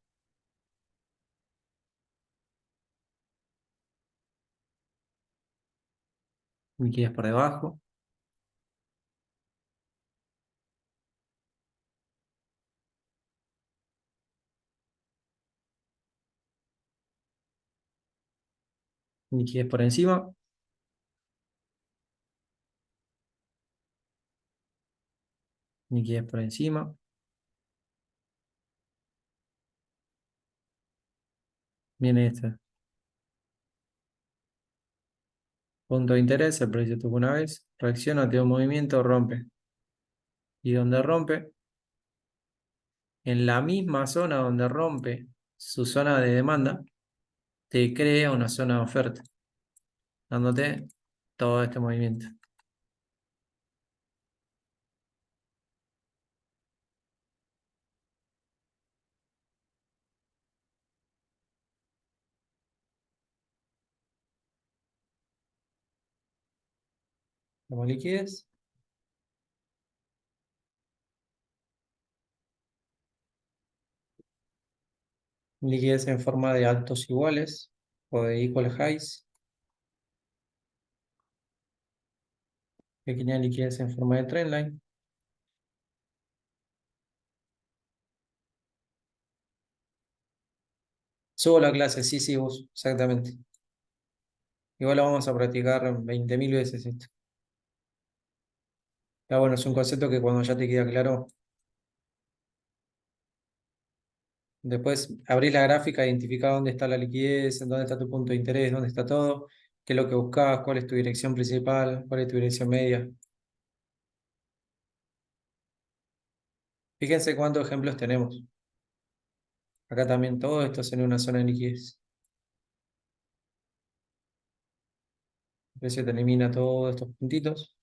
Liquidez por debajo. Liquidez por encima. Liquidez por encima. Viene este punto de interés. El precio tocó una vez. Reacciona, tiene un movimiento, rompe. Y donde rompe, en la misma zona donde rompe su zona de demanda, te crea una zona de oferta, dándote todo este movimiento. Como liquidez. Liquidez en forma de altos iguales o de equal highs. Pequeña liquidez en forma de trendline. Subo la clase, sí, sí, vos, exactamente. Igual lo vamos a practicar 20.000 veces esto. Pero bueno, es un concepto que cuando ya te queda claro, después abrís la gráfica, identificás dónde está la liquidez, dónde está tu punto de interés, dónde está todo, qué es lo que buscás, cuál es tu dirección principal, cuál es tu dirección media. Fíjense cuántos ejemplos tenemos. Acá también todo esto es en una zona de liquidez. El precio te elimina todos estos puntitos.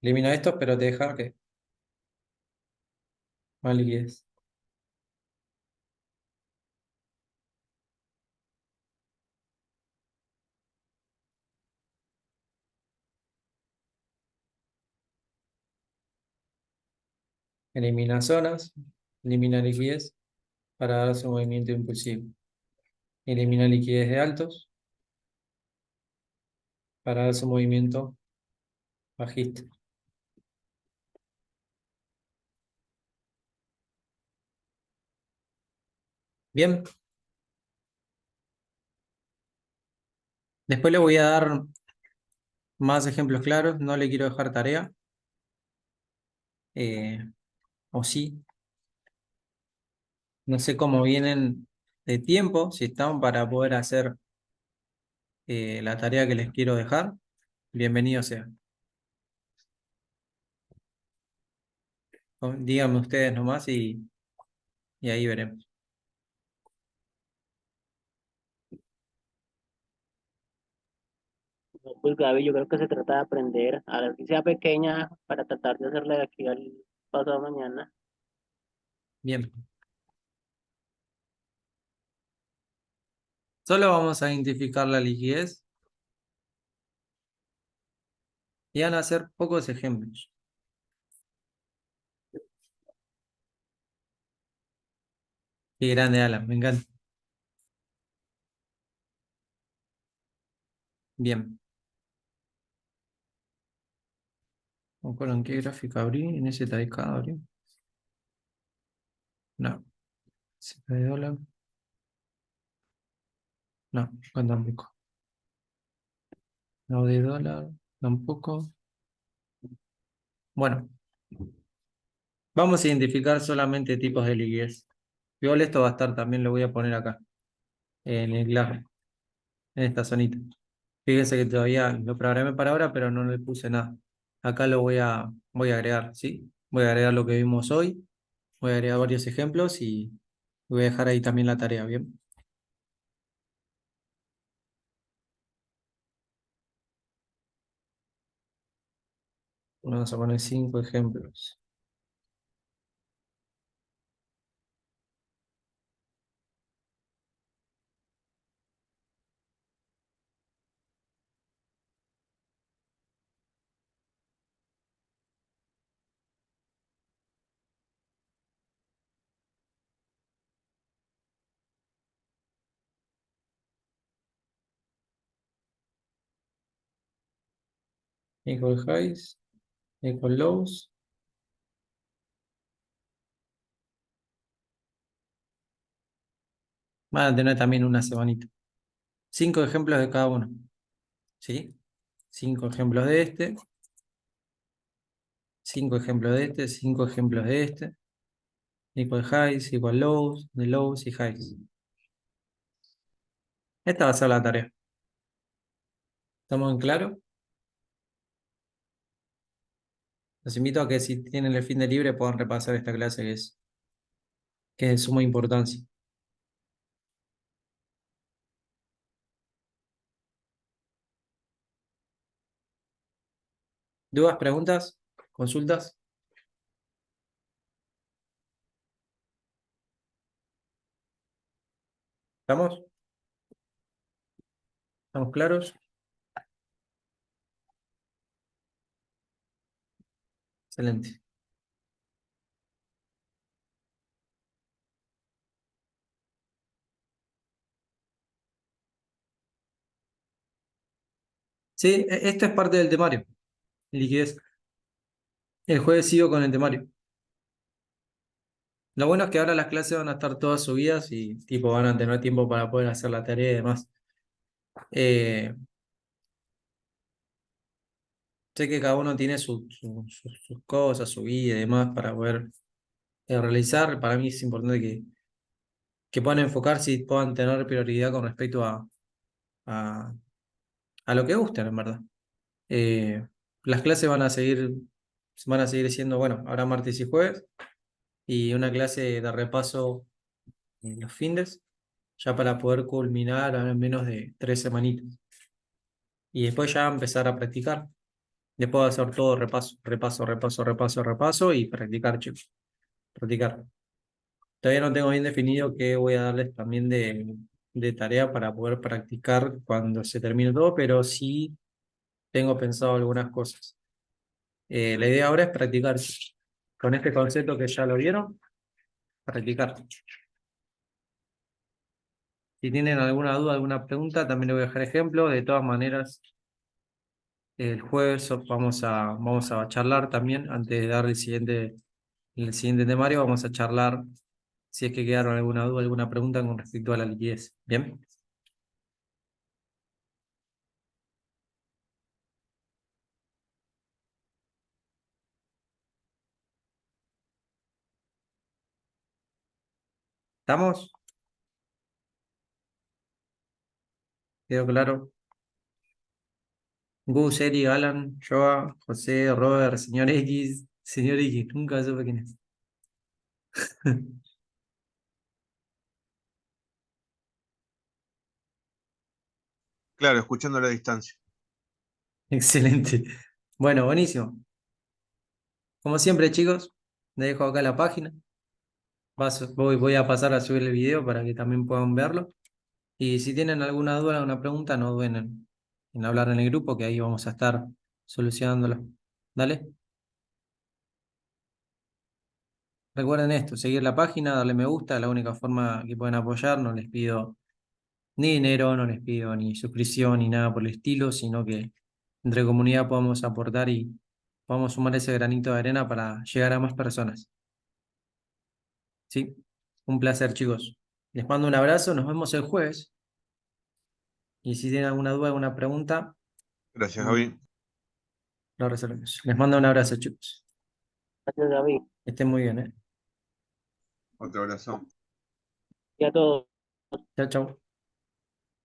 Elimina estos, pero te deja que más liquidez. Elimina zonas, elimina liquidez para dar su movimiento impulsivo. Elimina liquidez de altos para dar su movimiento bajista. Bien, después le voy a dar más ejemplos claros, no le quiero dejar tarea, eh, o sí, no sé cómo vienen de tiempo, si están para poder hacer la tarea que les quiero dejar, bienvenido sea. Díganme ustedes nomás y ahí veremos. No, pues Gaby, yo creo que se trata de aprender, a la que sea pequeña, para tratar de hacerla de aquí al pasado mañana. Bien, solo vamos a identificar la liquidez y van a hacer pocos ejemplos. Qué grande, Alan, me encanta. Bien. ¿Me acuerdo en qué gráfica abrí? En ese TK abrí. No. Z de dólar. No, con tampoco. No de dólar, tampoco. Bueno, vamos a identificar solamente tipos de liquidez. Igual esto va a estar también, lo voy a poner acá, en el gráfico, en esta zonita. Fíjense que todavía lo programé para ahora, pero no le puse nada. Acá lo voy a agregar, ¿sí? Voy a agregar lo que vimos hoy. Voy a agregar varios ejemplos y voy a dejar ahí también la tarea, ¿bien? Vamos a poner 5 ejemplos. Equal highs, equal lows. Van a tener también una semanita. 5 ejemplos de cada uno, ¿sí? 5 ejemplos de este, 5 ejemplos de este, 5 ejemplos de este. Equal highs, equal lows, de lows y highs. Esta va a ser la tarea. ¿Estamos en claro? Los invito a que si tienen el fin de libre puedan repasar esta clase que es de suma importancia. ¿Dudas, preguntas, consultas? ¿Estamos? ¿Estamos claros? Excelente. Sí, esto es parte del temario, liquidez. El jueves sigo con el temario. Lo bueno es que ahora las clases van a estar todas subidas y tipo van a tener tiempo para poder hacer la tarea y demás. Eh, sé que cada uno tiene sus cosas, su vida y demás para poder realizar. Para mí es importante que puedan enfocarse y puedan tener prioridad con respecto a, a lo que gusten, en verdad. Eh, las clases van a seguir siendo, bueno, ahora martes y jueves, y una clase de repaso en los fines, ya para poder culminar en menos de 3 semanitas. Y después ya empezar a practicar. Después de hacer todo repaso, repaso, repaso, repaso, repaso y practicar, chicos. Practicar. Todavía no tengo bien definido qué voy a darles también de tarea para poder practicar cuando se termine todo, pero sí tengo pensado algunas cosas. La idea ahora es practicar. Con este concepto que ya lo vieron, practicar. Si tienen alguna duda, alguna pregunta, también les voy a dejar ejemplos. De todas maneras, el jueves vamos a charlar también, antes de dar el siguiente temario, vamos a charlar si es que quedaron alguna duda, alguna pregunta con respecto a la liquidez. ¿Bien? ¿Estamos? ¿Quedó claro? Gus, Eri, Alan, Joa, José, Robert, señor X, nunca supe quién es. Claro, escuchando a la distancia. Excelente. Bueno, buenísimo. Como siempre, chicos, les dejo acá la página. Voy a pasar a subir el video para que también puedan verlo. Y si tienen alguna duda, alguna pregunta, no duden en hablar en el grupo, que ahí vamos a estar solucionándolo. Dale. Recuerden esto, seguir la página, darle me gusta, es la única forma que pueden apoyar. No les pido ni dinero, no les pido ni suscripción ni nada por el estilo, sino que entre comunidad podamos aportar y podamos sumar ese granito de arena para llegar a más personas. ¿Sí? Un placer, chicos. Les mando un abrazo, nos vemos el jueves. Y si tienen alguna duda, alguna pregunta, Gracias, mm, Javi. lo resolvemos. Les mando un abrazo, chicos. Gracias, David. Que estén muy bien, ¿eh? Otro abrazo. Y a todos. Chao, chao.